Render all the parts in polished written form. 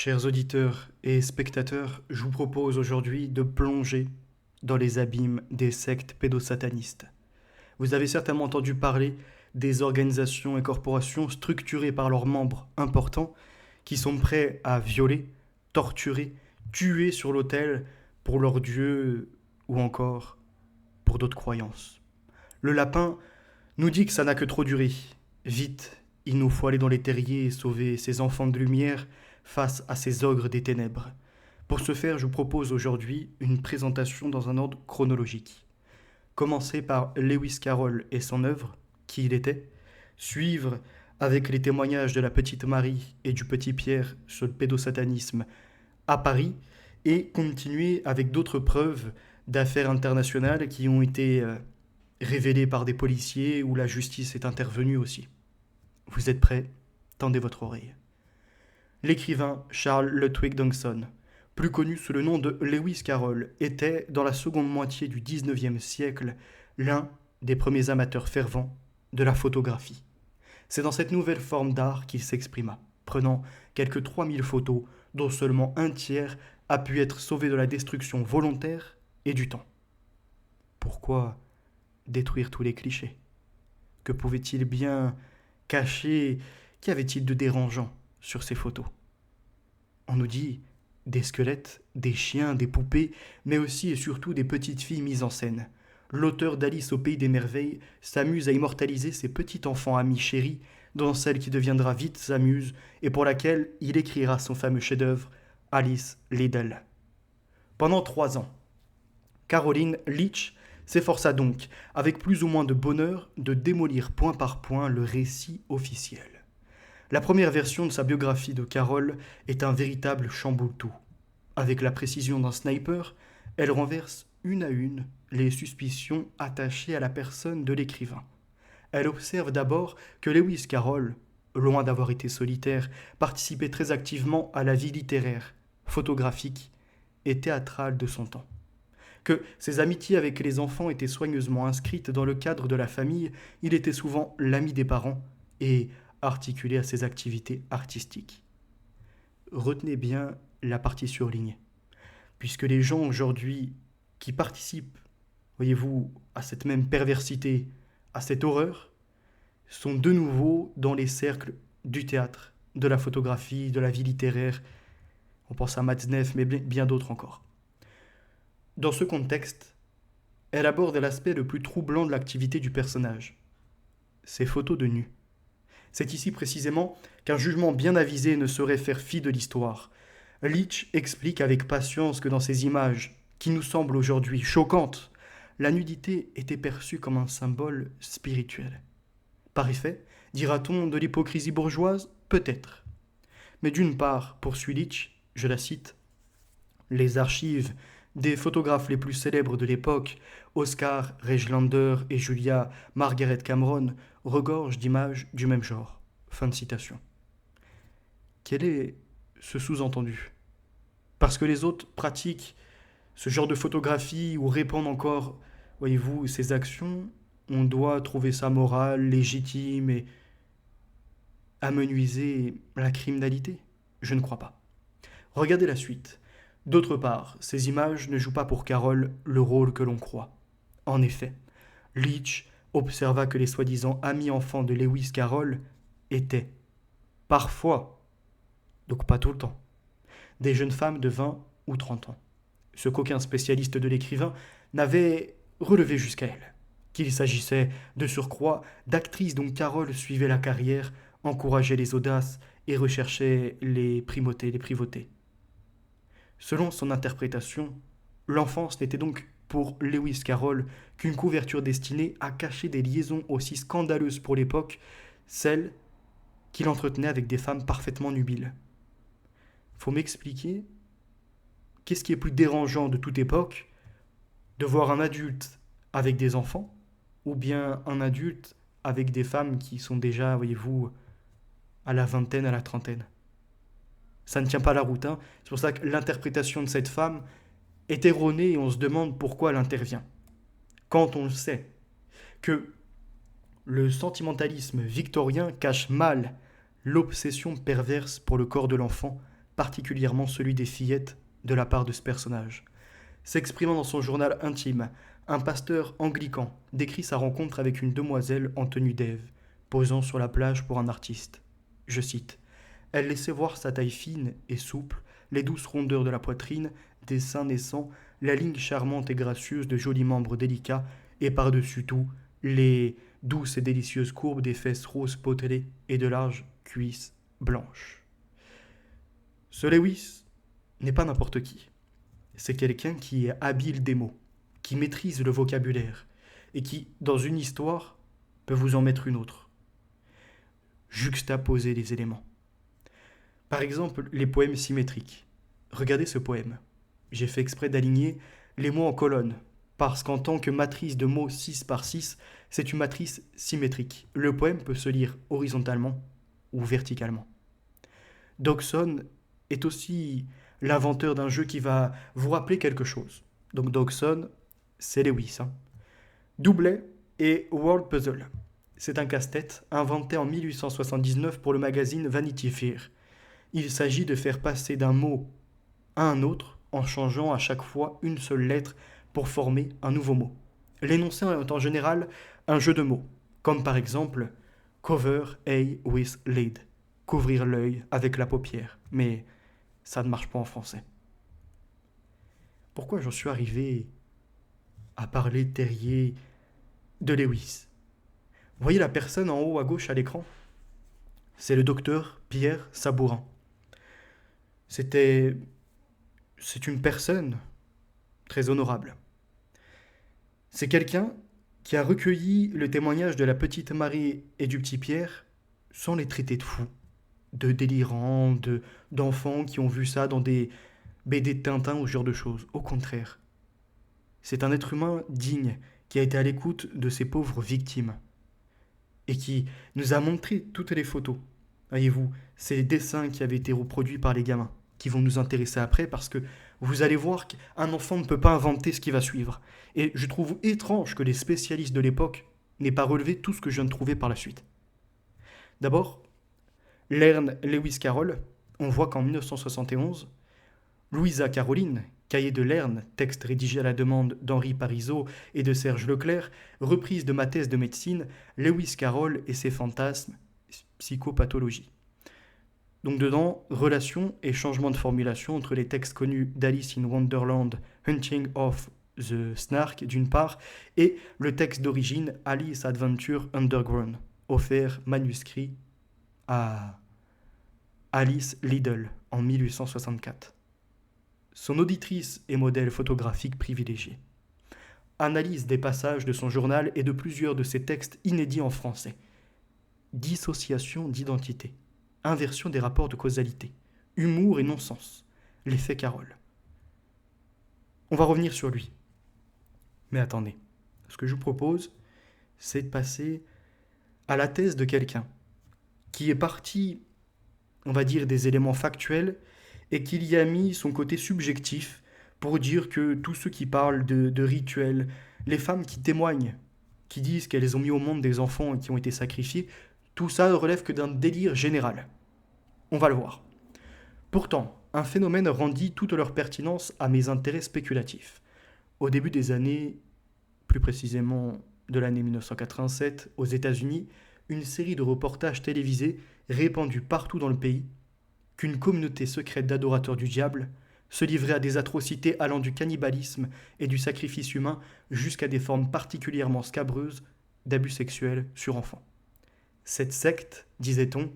Chers auditeurs et spectateurs, je vous propose aujourd'hui de plonger dans les abîmes des sectes pédosatanistes. Vous avez certainement entendu parler des organisations et corporations structurées par leurs membres importants qui sont prêts à violer, torturer, tuer sur l'autel pour leurs dieux ou encore pour d'autres croyances. Le lapin nous dit que ça n'a que trop duré. Vite, il nous faut aller dans les terriers et sauver ces enfants de lumière face à ces ogres des ténèbres. Pour ce faire, je vous propose aujourd'hui une présentation dans un ordre chronologique. Commencer par Lewis Carroll et son œuvre, qui il était, suivre avec les témoignages de la petite Marie et du petit Pierre sur le pédosatanisme à Paris, et continuer avec d'autres preuves d'affaires internationales qui ont été révélées par des policiers où la justice est intervenue aussi. Vous êtes prêts? Tendez votre oreille. L'écrivain Charles Lutwig Dongson, plus connu sous le nom de Lewis Carroll, était, dans la seconde moitié du XIXe siècle, l'un des premiers amateurs fervents de la photographie. C'est dans cette nouvelle forme d'art qu'il s'exprima, prenant quelques 3000 photos, dont seulement un tiers a pu être sauvé de la destruction volontaire et du temps. Pourquoi détruire tous les clichés? Que pouvait-il bien cacher? Qu'y avait-il de dérangeant sur ces photos? On nous dit des squelettes, des chiens, des poupées, mais aussi et surtout des petites filles mises en scène. L'auteur d'Alice au pays des merveilles s'amuse à immortaliser ses petits enfants amis chéris dans celle qui deviendra vite sa muse et pour laquelle il écrira son fameux chef-d'œuvre Alice Liddell. Pendant 3 ans, Caroline Leach s'efforça donc, avec plus ou moins de bonheur, de démolir point par point le récit officiel. La première version de sa biographie de Carroll est un véritable chamboule-tout. Avec la précision d'un sniper, elle renverse une à une les suspicions attachées à la personne de l'écrivain. Elle observe d'abord que Lewis Carroll, loin d'avoir été solitaire, participait très activement à la vie littéraire, photographique et théâtrale de son temps. Que ses amitiés avec les enfants étaient soigneusement inscrites dans le cadre de la famille, il était souvent l'ami des parents et articulé à ses activités artistiques. Retenez bien la partie surlignée, puisque les gens aujourd'hui qui participent, voyez-vous, à cette même perversité, à cette horreur, sont de nouveau dans les cercles du théâtre, de la photographie, de la vie littéraire. On pense à Matzneff, mais bien d'autres encore. Dans ce contexte, elle aborde l'aspect le plus troublant de l'activité du personnage, ses photos de nu. C'est ici précisément qu'un jugement bien avisé ne saurait faire fi de l'histoire. Leach explique avec patience que dans ces images, qui nous semblent aujourd'hui choquantes, la nudité était perçue comme un symbole spirituel. Par effet, dira-t-on de l'hypocrisie bourgeoise? Peut-être. Mais d'une part, poursuit Leach, je la cite, les archives des photographes les plus célèbres de l'époque, Oscar Reglander et Julia Margaret Cameron, regorgent d'images du même genre. Fin de citation. Quel est ce sous-entendu? Parce que les autres pratiquent ce genre de photographie ou répandent encore, voyez-vous, ces actions, on doit trouver ça moral, légitime et amenuiser la criminalité? Je ne crois pas. Regardez la suite. D'autre part, ces images ne jouent pas pour Carroll le rôle que l'on croit. En effet, Leach observa que les soi-disant amis enfants de Lewis Carroll étaient, parfois, donc pas tout le temps, des jeunes femmes de 20 ou 30 ans. Ce qu'aucun spécialiste de l'écrivain n'avait relevé jusqu'à elle. Qu'il s'agissait, de surcroît, d'actrices dont Carroll suivait la carrière, encourageait les audaces et recherchait les primautés, les privautés. Selon son interprétation, l'enfance n'était donc pour Lewis Carroll qu'une couverture destinée à cacher des liaisons aussi scandaleuses pour l'époque, celles qu'il entretenait avec des femmes parfaitement nubiles. Faut m'expliquer, qu'est-ce qui est plus dérangeant de toute époque, de voir un adulte avec des enfants, ou bien un adulte avec des femmes qui sont déjà, voyez-vous, à la vingtaine, à la trentaine? Ça ne tient pas la route, hein. C'est pour ça que l'interprétation de cette femme est erronée et on se demande pourquoi elle intervient. Quand on le sait que le sentimentalisme victorien cache mal l'obsession perverse pour le corps de l'enfant particulièrement celui des fillettes, de la part de ce personnage. S'exprimant dans son journal intime, un pasteur anglican décrit sa rencontre avec une demoiselle en tenue d'Ève, posant sur la plage pour un artiste. Je cite: Elle laissait voir sa taille fine et souple, les douces rondeurs de la poitrine, des seins naissants, la ligne charmante et gracieuse de jolis membres délicats, et par-dessus tout, les douces et délicieuses courbes des fesses roses potelées et de larges cuisses blanches. Ce Lewis n'est pas n'importe qui. C'est quelqu'un qui est habile des mots, qui maîtrise le vocabulaire, et qui, dans une histoire, peut vous en mettre une autre. Juxtaposer les éléments. Par exemple, les poèmes symétriques. Regardez ce poème. J'ai fait exprès d'aligner les mots en colonne, parce qu'en tant que matrice de mots 6 par 6, c'est une matrice symétrique. Le poème peut se lire horizontalement ou verticalement. Dogson est aussi l'inventeur d'un jeu qui va vous rappeler quelque chose. Donc Dogson, c'est Lewis. Doublet et Word Puzzle. C'est un casse-tête inventé en 1879 pour le magazine Vanity Fair. Il s'agit de faire passer d'un mot à un autre en changeant à chaque fois une seule lettre pour former un nouveau mot. L'énoncé est en général un jeu de mots, comme par exemple cover a with lid, couvrir l'œil avec la paupière, mais ça ne marche pas en français. Pourquoi j'en suis arrivé à parler Terrier de Lewis? Vous voyez la personne en haut à gauche à l'écran? C'est le docteur Pierre Sabourin. C'est une personne très honorable. C'est quelqu'un qui a recueilli le témoignage de la petite Marie et du petit Pierre sans les traiter de fous, de délirants, d'enfants qui ont vu ça dans des BD de Tintin ou ce genre de choses. Au contraire, c'est un être humain digne qui a été à l'écoute de ces pauvres victimes et qui nous a montré toutes les photos. Voyez-vous, c'est les dessins qui avaient été reproduits par les gamins qui vont nous intéresser après parce que vous allez voir qu'un enfant ne peut pas inventer ce qui va suivre. Et je trouve étrange que les spécialistes de l'époque n'aient pas relevé tout ce que je viens de trouver par la suite. D'abord, Lern Lewis Carroll, on voit qu'en 1971, Louisa Caroline, cahier de Lern, texte rédigé à la demande d'Henri Parisot et de Serge Leclerc, reprise de ma thèse de médecine, Lewis Carroll et ses fantasmes, psychopathologie. Donc dedans, relation et changement de formulation entre les textes connus d'Alice in Wonderland, Hunting of the Snark d'une part, et le texte d'origine Alice Adventure Underground, offert manuscrit à Alice Liddell en 1864. Son auditrice et modèle photographique privilégié. Analyse des passages de son journal et de plusieurs de ses textes inédits en français. Dissociation d'identité. Inversion des rapports de causalité. Humour et non-sens. L'effet Carroll. On va revenir sur lui. Mais attendez. Ce que je vous propose, c'est de passer à la thèse de quelqu'un qui est parti, on va dire, des éléments factuels et qu'il y a mis son côté subjectif pour dire que tous ceux qui parlent de rituels, les femmes qui témoignent, qui disent qu'elles ont mis au monde des enfants et qui ont été sacrifiés, tout ça ne relève que d'un délire général. On va le voir. Pourtant, un phénomène rendit toute leur pertinence à mes intérêts spéculatifs. Au début des années, plus précisément de l'année 1987, aux États-Unis, une série de reportages télévisés répandus partout dans le pays, qu'une communauté secrète d'adorateurs du diable se livrait à des atrocités allant du cannibalisme et du sacrifice humain jusqu'à des formes particulièrement scabreuses d'abus sexuels sur enfants. Cette secte, disait-on,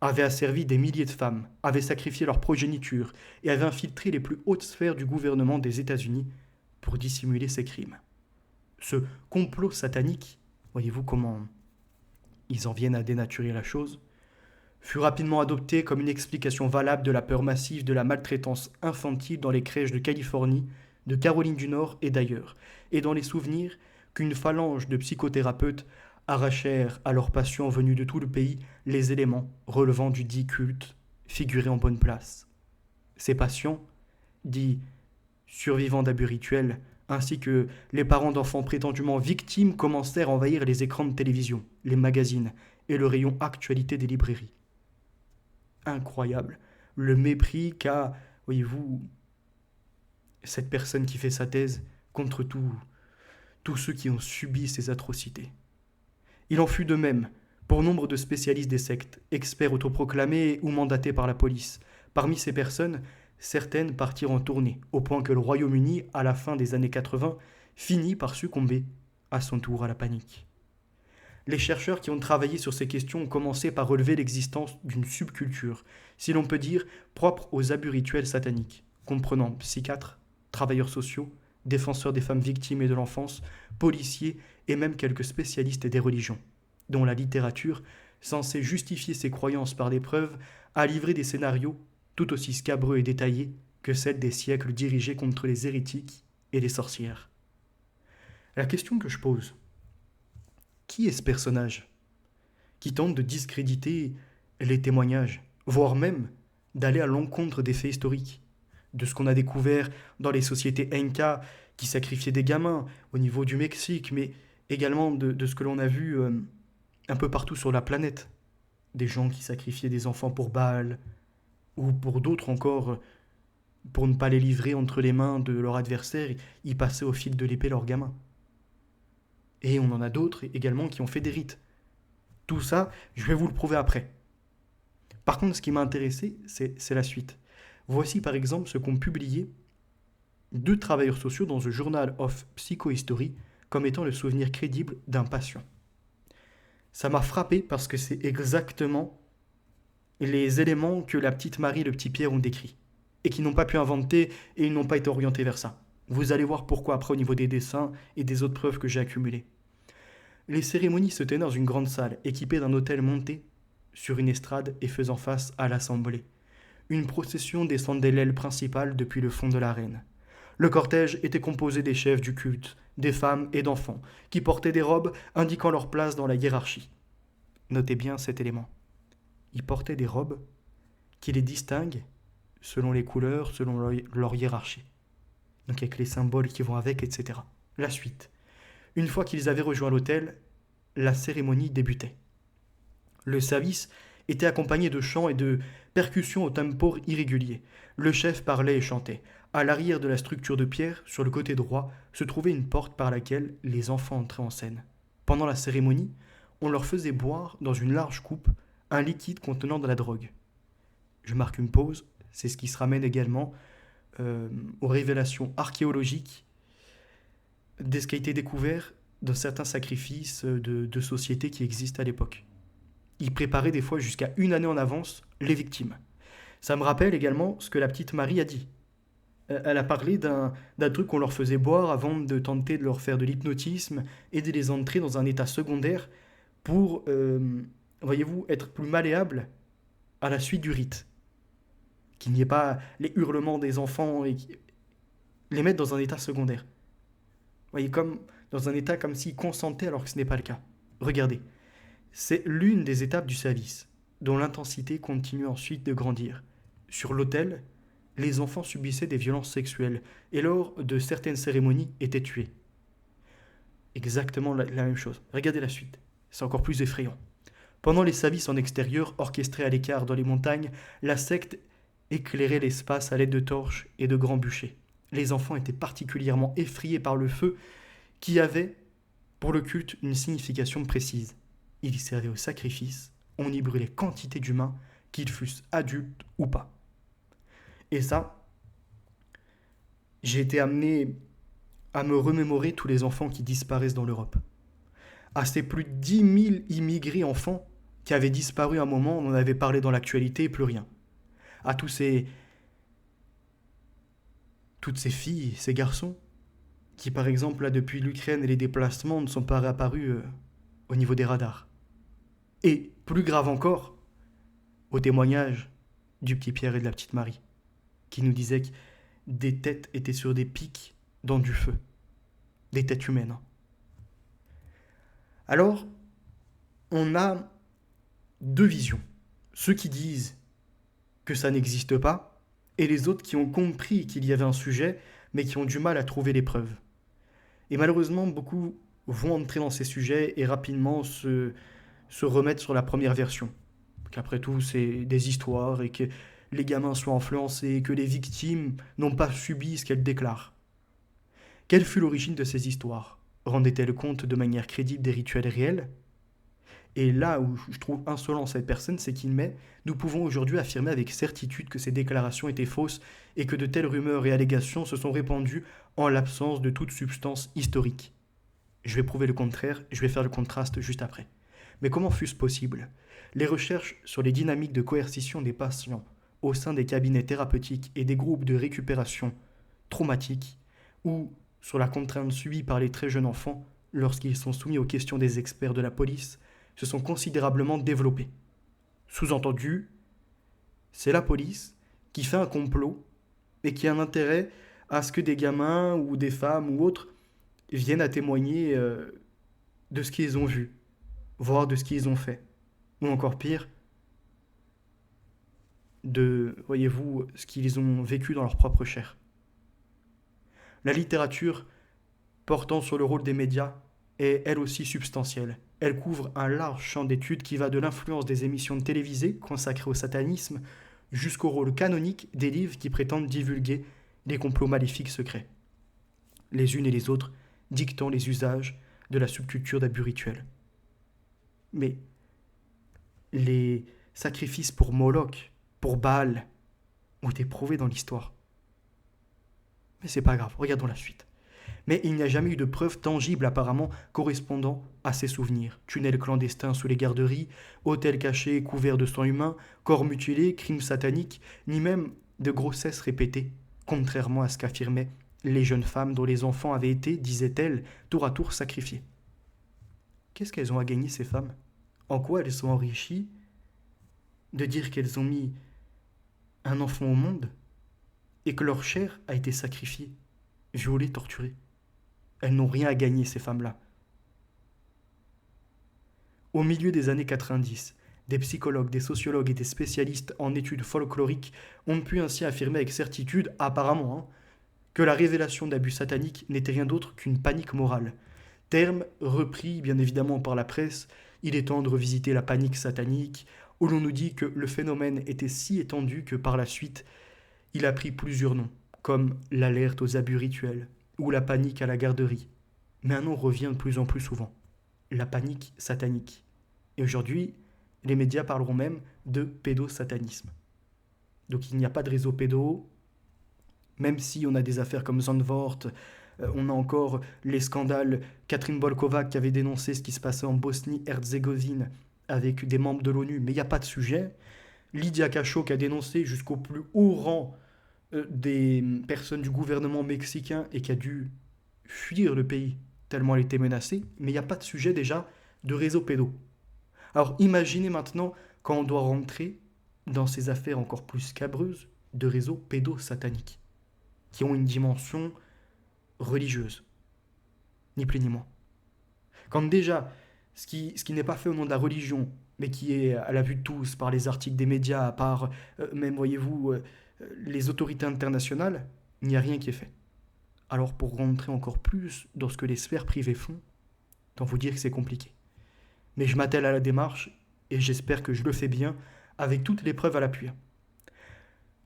avait asservi des milliers de femmes, avait sacrifié leur progéniture et avait infiltré les plus hautes sphères du gouvernement des États-Unis pour dissimuler ses crimes. Ce complot satanique, voyez-vous comment ils en viennent à dénaturer la chose, fut rapidement adopté comme une explication valable de la peur massive de la maltraitance infantile dans les crèches de Californie, de Caroline du Nord et d'ailleurs, et dans les souvenirs qu'une phalange de psychothérapeutes arrachèrent à leurs patients venus de tout le pays les éléments relevant du dit culte figurés en bonne place. Ces patients, dits survivants d'abus rituels, ainsi que les parents d'enfants prétendument victimes commencèrent à envahir les écrans de télévision, les magazines et le rayon actualité des librairies. Incroyable. le mépris qu'a, voyez-vous, cette personne qui fait sa thèse contre tous ceux qui ont subi ces atrocités. Il en fut de même pour nombre de spécialistes des sectes, experts autoproclamés ou mandatés par la police. Parmi ces personnes, certaines partirent en tournée, au point que le Royaume-Uni, à la fin des années 80, finit par succomber à son tour à la panique. Les chercheurs qui ont travaillé sur ces questions ont commencé par relever l'existence d'une subculture, si l'on peut dire, propre aux abus rituels sataniques, comprenant psychiatres, travailleurs sociaux, défenseurs des femmes victimes et de l'enfance, policiers et même quelques spécialistes des religions, dont la littérature, censée justifier ses croyances par des preuves, a livré des scénarios tout aussi scabreux et détaillés que celles des siècles dirigés contre les hérétiques et les sorcières. La question que je pose, qui est ce personnage qui tente de discréditer les témoignages, voire même d'aller à l'encontre des faits historiques, de ce qu'on a découvert dans les sociétés Inca qui sacrifiaient des gamins au niveau du Mexique, mais également de ce que l'on a vu un peu partout sur la planète, des gens qui sacrifiaient des enfants pour Baal, ou pour d'autres encore, pour ne pas les livrer entre les mains de leur adversaire, ils passaient au fil de l'épée leurs gamins. Et on en a d'autres également qui ont fait des rites. Tout ça, je vais vous le prouver après. Par contre, ce qui m'a intéressé, c'est la suite. Voici par exemple ce qu'ont publié 2 travailleurs sociaux dans The Journal of Psychohistory comme étant le souvenir crédible d'un patient. Ça m'a frappé parce que c'est exactement les éléments que la petite Marie et le petit Pierre ont décrits et qui n'ont pas pu inventer et ils n'ont pas été orientés vers ça. Vous allez voir pourquoi après au niveau des dessins et des autres preuves que j'ai accumulées. Les cérémonies se tenaient dans une grande salle équipée d'un autel monté sur une estrade et faisant face à l'assemblée. Une procession descendait l'aile principale depuis le fond de l'arène. Le cortège était composé des chefs du culte, des femmes et d'enfants, qui portaient des robes indiquant leur place dans la hiérarchie. Notez bien cet élément. Ils portaient des robes qui les distinguent selon les couleurs, selon leur hiérarchie. Donc avec les symboles qui vont avec, etc. La suite. Une fois qu'ils avaient rejoint l'autel, la cérémonie débutait. Le service était accompagné de chants et de percussions au tempo irrégulier. Le chef parlait et chantait. À l'arrière de la structure de pierre, sur le côté droit, se trouvait une porte par laquelle les enfants entraient en scène. Pendant la cérémonie, on leur faisait boire, dans une large coupe, un liquide contenant de la drogue. Je marque une pause, c'est ce qui se ramène également aux révélations archéologiques de ce qui a été découvert dans certains sacrifices de sociétés qui existent à l'époque. Ils préparaient des fois jusqu'à 1 année en avance les victimes. Ça me rappelle également ce que la petite Marie a dit. Elle a parlé d'un truc qu'on leur faisait boire avant de tenter de leur faire de l'hypnotisme et de les entrer dans un état secondaire pour, voyez-vous, être plus malléables à la suite du rite. Qu'il n'y ait pas les hurlements des enfants et les mettre dans un état secondaire. Vous voyez, comme dans un état comme s'ils consentaient alors que ce n'est pas le cas. Regardez, c'est l'une des étapes du service, dont l'intensité continue ensuite de grandir. Sur l'autel, les enfants subissaient des violences sexuelles et lors de certaines cérémonies étaient tués. Exactement la même chose. Regardez la suite, c'est encore plus effrayant. Pendant les services en extérieur, orchestrés à l'écart dans les montagnes, la secte éclairait l'espace à l'aide de torches et de grands bûchers. Les enfants étaient particulièrement effrayés par le feu qui avait, pour le culte, une signification précise. Il y servait au sacrifice, on y brûlait quantité d'humains, qu'ils fussent adultes ou pas. Et ça, j'ai été amené à me remémorer tous les enfants qui disparaissent dans l'Europe. À ces plus de 10 000 immigrés enfants qui avaient disparu à un moment, on en avait parlé dans l'actualité et plus rien. À toutes ces filles, ces garçons, qui par exemple, là, depuis l'Ukraine et les déplacements, ne sont pas réapparus au niveau des radars. Et, plus grave encore, au témoignage du petit Pierre et de la petite Marie, qui nous disaient que des têtes étaient sur des pics dans du feu. Des têtes humaines. Hein. Alors, on a 2 visions. Ceux qui disent que ça n'existe pas, et les autres qui ont compris qu'il y avait un sujet, mais qui ont du mal à trouver les preuves. Et malheureusement, beaucoup vont entrer dans ces sujets et rapidement se remettre sur la première version. Qu'après tout, c'est des histoires et que les gamins soient influencés, que les victimes n'ont pas subi ce qu'elles déclarent. Quelle fut l'origine de ces histoires? Rendait-elle compte de manière crédible des rituels réels? Et là où je trouve insolent cette personne, c'est qu'il met nous pouvons aujourd'hui affirmer avec certitude que ces déclarations étaient fausses et que de telles rumeurs et allégations se sont répandues en l'absence de toute substance historique. Je vais prouver le contraire, je vais faire le contraste juste après. Mais comment fut-ce possible? Les recherches sur les dynamiques de coercition des patients au sein des cabinets thérapeutiques et des groupes de récupération traumatique ou sur la contrainte subie par les très jeunes enfants lorsqu'ils sont soumis aux questions des experts de la police se sont considérablement développées. Sous-entendu, c'est la police qui fait un complot et qui a un intérêt à ce que des gamins ou des femmes ou autres viennent à témoigner de ce qu'ils ont vu, voire de ce qu'ils ont fait. Ou encore pire, de, voyez-vous, ce qu'ils ont vécu dans leur propre chair. La littérature portant sur le rôle des médias est elle aussi substantielle. Elle couvre un large champ d'études qui va de l'influence des émissions télévisées consacrées au satanisme jusqu'au rôle canonique des livres qui prétendent divulguer des complots maléfiques secrets, les unes et les autres dictant les usages de la subculture d'abus rituels. Mais les sacrifices pour Moloch, pour Baal, ont été prouvés dans l'histoire. Mais c'est pas grave, regardons la suite. Mais il n'y a jamais eu de preuves tangibles apparemment correspondant à ces souvenirs. Tunnels clandestins sous les garderies, hôtels cachés couverts de sang humain, corps mutilés, crimes sataniques, ni même de grossesses répétées, contrairement à ce qu'affirmaient les jeunes femmes dont les enfants avaient été, disaient-elles, tour à tour sacrifiés. Qu'est-ce qu'elles ont à gagner ces femmes? En quoi elles sont enrichies de dire qu'elles ont mis un enfant au monde et que leur chair a été sacrifiée, violée, torturée? Elles n'ont rien à gagner, ces femmes-là. Au milieu des années 90, des psychologues, des sociologues et des spécialistes en études folkloriques ont pu ainsi affirmer avec certitude, apparemment, que la révélation d'abus sataniques n'était rien d'autre qu'une panique morale. Terme repris bien évidemment par la presse, il est temps de revisiter la panique satanique, où l'on nous dit que le phénomène était si étendu que par la suite, il a pris plusieurs noms, comme l'alerte aux abus rituels ou la panique à la garderie. Mais un nom revient de plus en plus souvent, la panique satanique. Et aujourd'hui, les médias parleront même de pédosatanisme. Donc il n'y a pas de réseau pédo, même si on a des affaires comme Zandvoort, on a encore les scandales Catherine Bolkova qui avait dénoncé ce qui se passait en Bosnie-Herzégovine avec des membres de l'ONU, mais il n'y a pas de sujet. Lydia Cacho qui a dénoncé jusqu'au plus haut rang des personnes du gouvernement mexicain et qui a dû fuir le pays tellement elle était menacée, mais il n'y a pas de sujet déjà de réseau pédo. Alors imaginez maintenant quand on doit rentrer dans ces affaires encore plus scabreuses de réseaux pédosataniques, qui ont une dimension religieuse, ni plus ni moins. Quand déjà, ce qui n'est pas fait au nom de la religion, mais qui est à la vue de tous par les articles des médias, par même, voyez-vous, les autorités internationales, il n'y a rien qui est fait. Alors pour rentrer encore plus dans ce que les sphères privées font, autant vous dire que c'est compliqué. Mais je m'attelle à la démarche et j'espère que je le fais bien avec toutes les preuves à l'appui.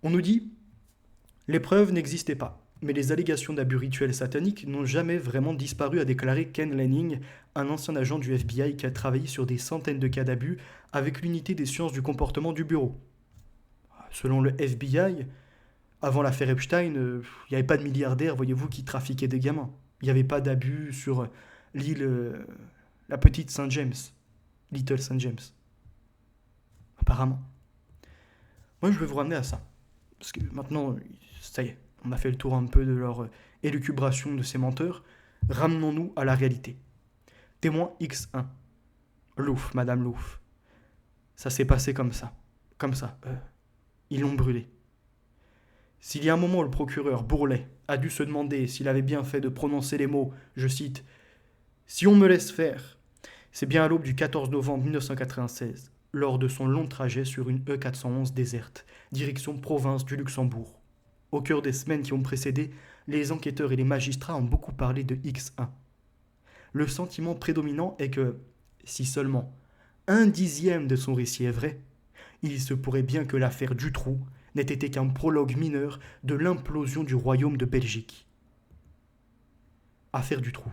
On nous dit, les preuves n'existaient pas, mais les allégations d'abus rituels sataniques n'ont jamais vraiment disparu, a déclaré Ken Lanning, un ancien agent du FBI qui a travaillé sur des centaines de cas d'abus avec l'unité des sciences du comportement du bureau. Selon le FBI, avant l'affaire Epstein, il n'y avait pas de milliardaires, voyez-vous, qui trafiquaient des gamins. Il n'y avait pas d'abus sur l'île, la petite Saint James, Little Saint James. Apparemment. Moi, je vais vous ramener à ça. Parce que maintenant, ça y est, on a fait le tour un peu de leur élucubration de ces menteurs. Ramenons-nous à la réalité. Témoin X1. Louf, Madame Louf. Ça s'est passé comme ça. Comme ça. Ils l'ont brûlé. S'il y a un moment où le procureur Bourlet a dû se demander s'il avait bien fait de prononcer les mots, je cite, « Si on me laisse faire », c'est bien à l'aube du 14 novembre 1996, lors de son long trajet sur une E411 déserte, direction province du Luxembourg. Au cœur des semaines qui ont précédé, les enquêteurs et les magistrats ont beaucoup parlé de X1. Le sentiment prédominant est que, si seulement 1/10 de son récit est vrai, il se pourrait bien que l'affaire Dutroux n'ait été qu'un prologue mineur de l'implosion du royaume de Belgique. Affaire Dutroux.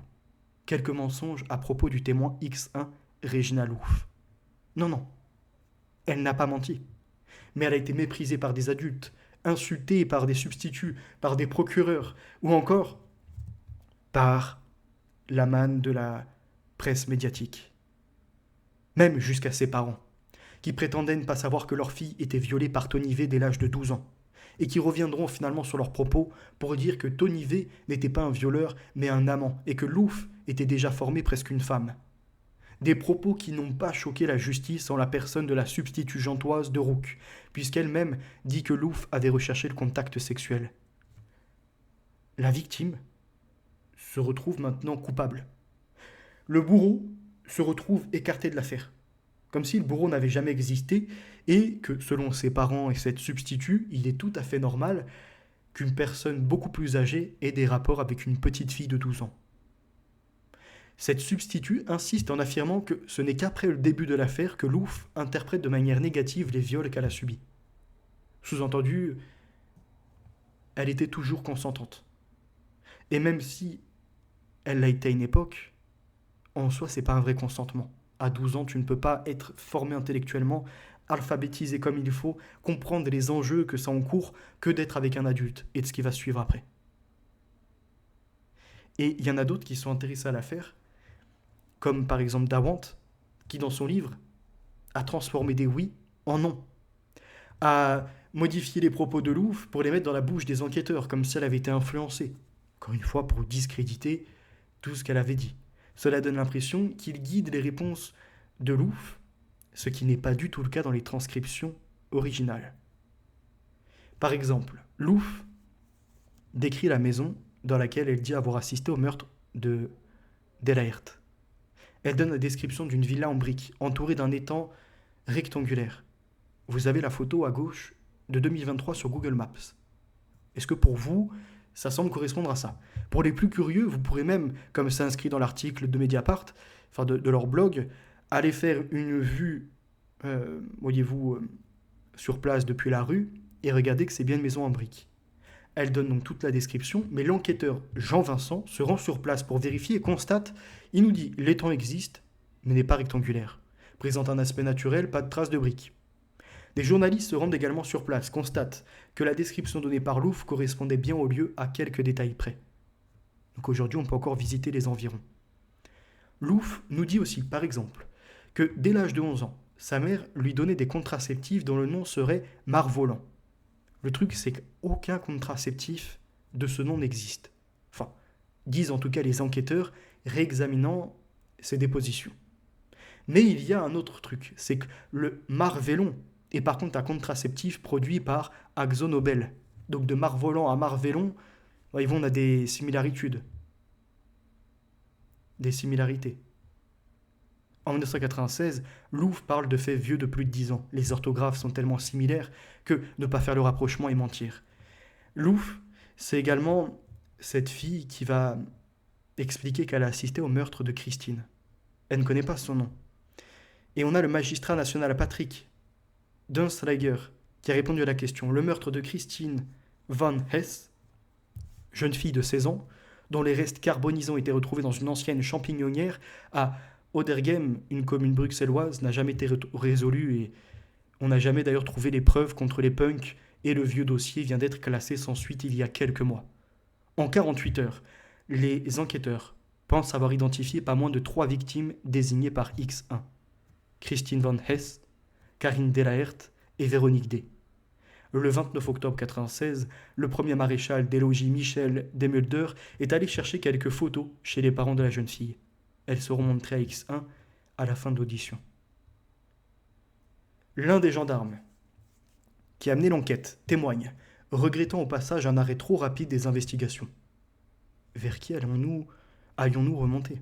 Quelques mensonges à propos du témoin X1, Régina Louf. Non, elle n'a pas menti. Mais elle a été méprisée par des adultes, insultée par des substituts, par des procureurs, ou encore par la manne de la presse médiatique. Même jusqu'à ses parents, qui prétendaient ne pas savoir que leur fille était violée par Tony V dès l'âge de 12 ans, et qui reviendront finalement sur leurs propos pour dire que Tony V n'était pas un violeur, mais un amant, et que Louf était déjà formée presque une femme. Des propos qui n'ont pas choqué la justice en la personne de la substitut gentoise de Rouc, puisqu'elle-même dit que Louf avait recherché le contact sexuel. La victime se retrouve maintenant coupable. Le bourreau se retrouve écarté de l'affaire, comme si le bourreau n'avait jamais existé et que, selon ses parents et cette substitut, il est tout à fait normal qu'une personne beaucoup plus âgée ait des rapports avec une petite fille de 12 ans. Cette substitut insiste en affirmant que ce n'est qu'après le début de l'affaire que Louf interprète de manière négative les viols qu'elle a subis. Sous-entendu, elle était toujours consentante. Et même si elle l'a été à une époque, en soi, c'est pas un vrai consentement. À 12 ans, tu ne peux pas être formé intellectuellement, alphabétisé comme il faut, comprendre les enjeux que ça encourt que d'être avec un adulte et de ce qui va suivre après. Et il y en a d'autres qui sont intéressés à l'affaire, comme par exemple Dawant, qui dans son livre a transformé des oui en non, a modifié les propos de Louf pour les mettre dans la bouche des enquêteurs, comme si elle avait été influencée, encore une fois pour discréditer tout ce qu'elle avait dit. Cela donne l'impression qu'il guide les réponses de Louf, ce qui n'est pas du tout le cas dans les transcriptions originales. Par exemple, Louf décrit la maison dans laquelle elle dit avoir assisté au meurtre de Delaert. Elle donne la description d'une villa en briques, entourée d'un étang rectangulaire. Vous avez la photo à gauche de 2023 sur Google Maps. Est-ce que pour vous, ça semble correspondre à ça? Pour les plus curieux, vous pourrez même, comme c'est inscrit dans l'article de Mediapart, enfin de leur blog, aller faire une vue, voyez-vous, sur place depuis la rue, et regarder que c'est bien une maison en briques. Elle donne donc toute la description, mais l'enquêteur Jean-Vincent se rend sur place pour vérifier et constate, il nous dit l'étang existe, mais n'est pas rectangulaire. Présente un aspect naturel, pas de traces de briques. Des journalistes se rendent également sur place, constatent que la description donnée par Louf correspondait bien au lieu à quelques détails près. Donc aujourd'hui, on peut encore visiter les environs. Louf nous dit aussi, par exemple, que dès l'âge de 11 ans, sa mère lui donnait des contraceptifs dont le nom serait Marvolan. Le truc, c'est qu'aucun contraceptif de ce nom n'existe. Enfin, disent en tout cas les enquêteurs, réexaminant ces dépositions. Mais il y a un autre truc, c'est que le Marvellon est par contre un contraceptif produit par Akzo Nobel. Donc de Marvolan à Marvellon, on a des similarités. En 1996, Louf parle de faits vieux de plus de 10 ans. Les orthographes sont tellement similaires que ne pas faire le rapprochement et mentir. Louf, c'est également cette fille qui va expliquer qu'elle a assisté au meurtre de Christine. Elle ne connaît pas son nom. Et on a le magistrat national Patrick Dunstreiger qui a répondu à la question. Le meurtre de Christine Van Hess, jeune fille de 16 ans, dont les restes carbonisants ont été retrouvés dans une ancienne champignonnière à Oderghem, une commune bruxelloise, n'a jamais été résolue et on n'a jamais d'ailleurs trouvé les preuves contre les punks et le vieux dossier vient d'être classé sans suite il y a quelques mois. En 48 heures, les enquêteurs pensent avoir identifié pas moins de 3 victimes désignées par X1. Christine Van Hess, Karine Delaert et Véronique D. Le 29 octobre 1996, le premier maréchal des logis Michel Demulder est allé chercher quelques photos chez les parents de la jeune fille. Elles seront montrées à X1 à la fin de l'audition. L'un des gendarmes qui a mené l'enquête témoigne, regrettant au passage un arrêt trop rapide des investigations. Vers qui allions-nous remonter?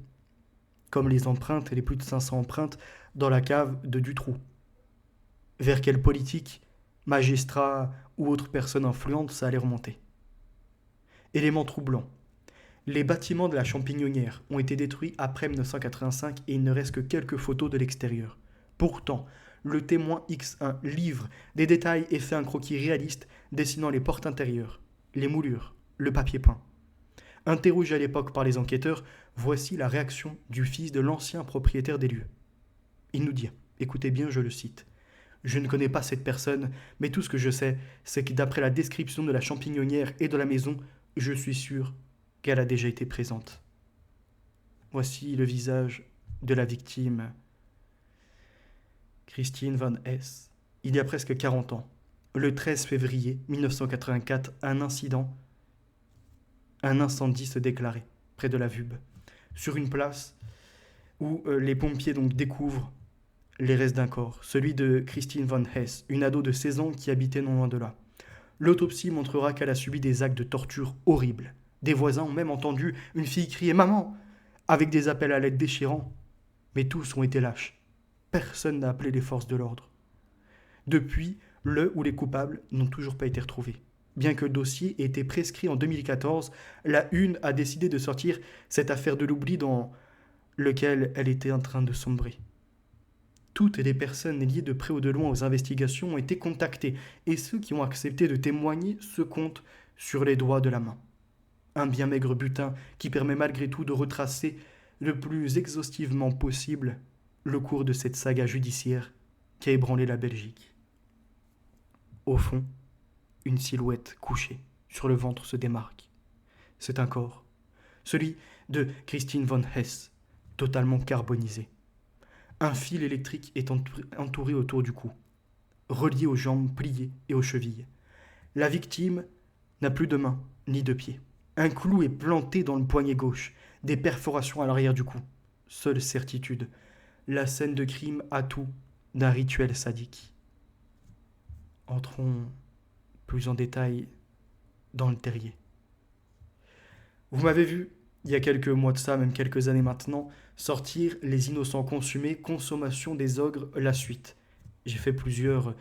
Comme les empreintes et les plus de 500 empreintes dans la cave de Dutroux. Vers quel politique, magistrat ou autre personne influente ça allait remonter? Élément troublant. Les bâtiments de la champignonnière ont été détruits après 1985 et il ne reste que quelques photos de l'extérieur. Pourtant, Le Témoin X1 livre des détails et fait un croquis réaliste dessinant les portes intérieures, les moulures, le papier peint. Interrogé à l'époque par les enquêteurs, voici la réaction du fils de l'ancien propriétaire des lieux. Il nous dit, écoutez bien, je le cite, je ne connais pas cette personne, mais tout ce que je sais, c'est que d'après la description de la champignonnière et de la maison, je suis sûr qu'elle a déjà été présente. Voici le visage de la victime, Christine Van Hess, il y a presque 40 ans. Le 13 février 1984, un incendie se déclarait près de la Vube, sur une place où les pompiers donc découvrent les restes d'un corps, celui de Christine Van Hess, une ado de 16 ans qui habitait non loin de là. L'autopsie montrera qu'elle a subi des actes de torture horribles. Des voisins ont même entendu une fille crier « Maman !» avec des appels à l'aide déchirants. Mais tous ont été lâches. Personne n'a appelé les forces de l'ordre. Depuis, le ou les coupables n'ont toujours pas été retrouvés. Bien que le dossier ait été prescrit en 2014, la Une a décidé de sortir cette affaire de l'oubli dans lequel elle était en train de sombrer. Toutes les personnes liées de près ou de loin aux investigations ont été contactées et ceux qui ont accepté de témoigner se comptent sur les doigts de la main. Un bien maigre butin qui permet malgré tout de retracer le plus exhaustivement possible le cours de cette saga judiciaire qui a ébranlé la Belgique. Au fond, une silhouette couchée sur le ventre se démarque. C'est un corps, celui de Christine Van Hess, totalement carbonisé. Un fil électrique est entouré autour du cou, relié aux jambes pliées et aux chevilles. La victime n'a plus de mains ni de pieds. Un clou est planté dans le poignet gauche, des perforations à l'arrière du cou. Seule certitude, la scène de crime a tout d'un rituel sadique. Entrons plus en détail dans le terrier. Vous m'avez vu, il y a quelques mois de ça, même quelques années maintenant, sortir Les Innocents consumés, consommation des ogres, la suite. J'ai fait plusieurs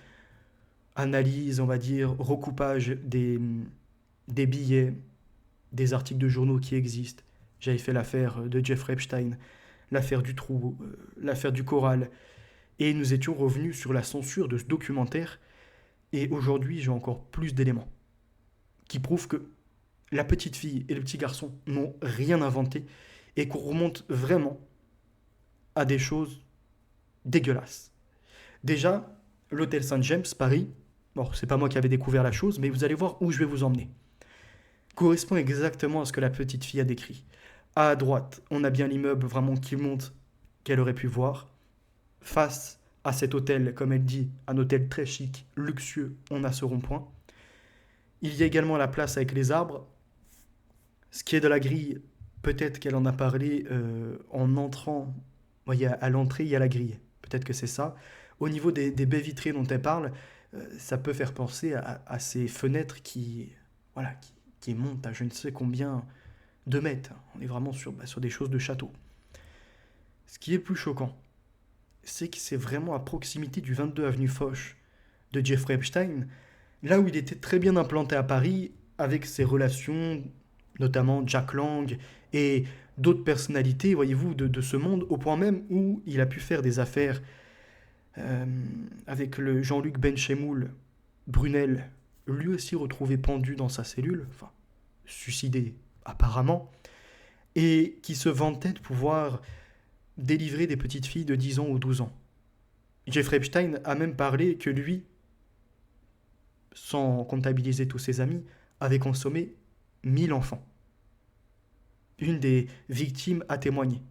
analyses, on va dire, recoupage des billets, des articles de journaux qui existent. J'avais fait l'affaire de Jeffrey Epstein, l'affaire du trou, l'affaire du choral. Et nous étions revenus sur la censure de ce documentaire. Et aujourd'hui, j'ai encore plus d'éléments qui prouvent que la petite fille et le petit garçon n'ont rien inventé et qu'on remonte vraiment à des choses dégueulasses. Déjà, l'hôtel Saint-James, Paris, bon, c'est pas moi qui avais découvert la chose, mais vous allez voir où je vais vous emmener, correspond exactement à ce que la petite fille a décrit. À droite, on a bien l'immeuble vraiment qui monte qu'elle aurait pu voir. Face à cet hôtel, comme elle dit, un hôtel très chic, luxueux, on a ce rond-point. Il y a également la place avec les arbres. Ce qui est de la grille, peut-être qu'elle en a parlé en entrant. Voyez, à l'entrée, il y a la grille. Peut-être que c'est ça. Au niveau des baies vitrées dont elle parle, ça peut faire penser à ces fenêtres qui montent à je ne sais combien de mètres. On est vraiment sur des choses de château. Ce qui est plus choquant, c'est que c'est vraiment à proximité du 22 avenue Foch de Jeffrey Epstein, là où il était très bien implanté à Paris, avec ses relations, notamment Jack Lang et d'autres personnalités, voyez-vous, de ce monde, au point même où il a pu faire des affaires avec le Jean-Luc Benchemoul, Brunel, lui aussi retrouvé pendu dans sa cellule, enfin, suicidé apparemment, et qui se vantait de pouvoir délivrer des petites filles de 10 ans ou 12 ans. Jeffrey Epstein a même parlé que lui, sans comptabiliser tous ses amis, avait consommé 1000 enfants. Une des victimes a témoigné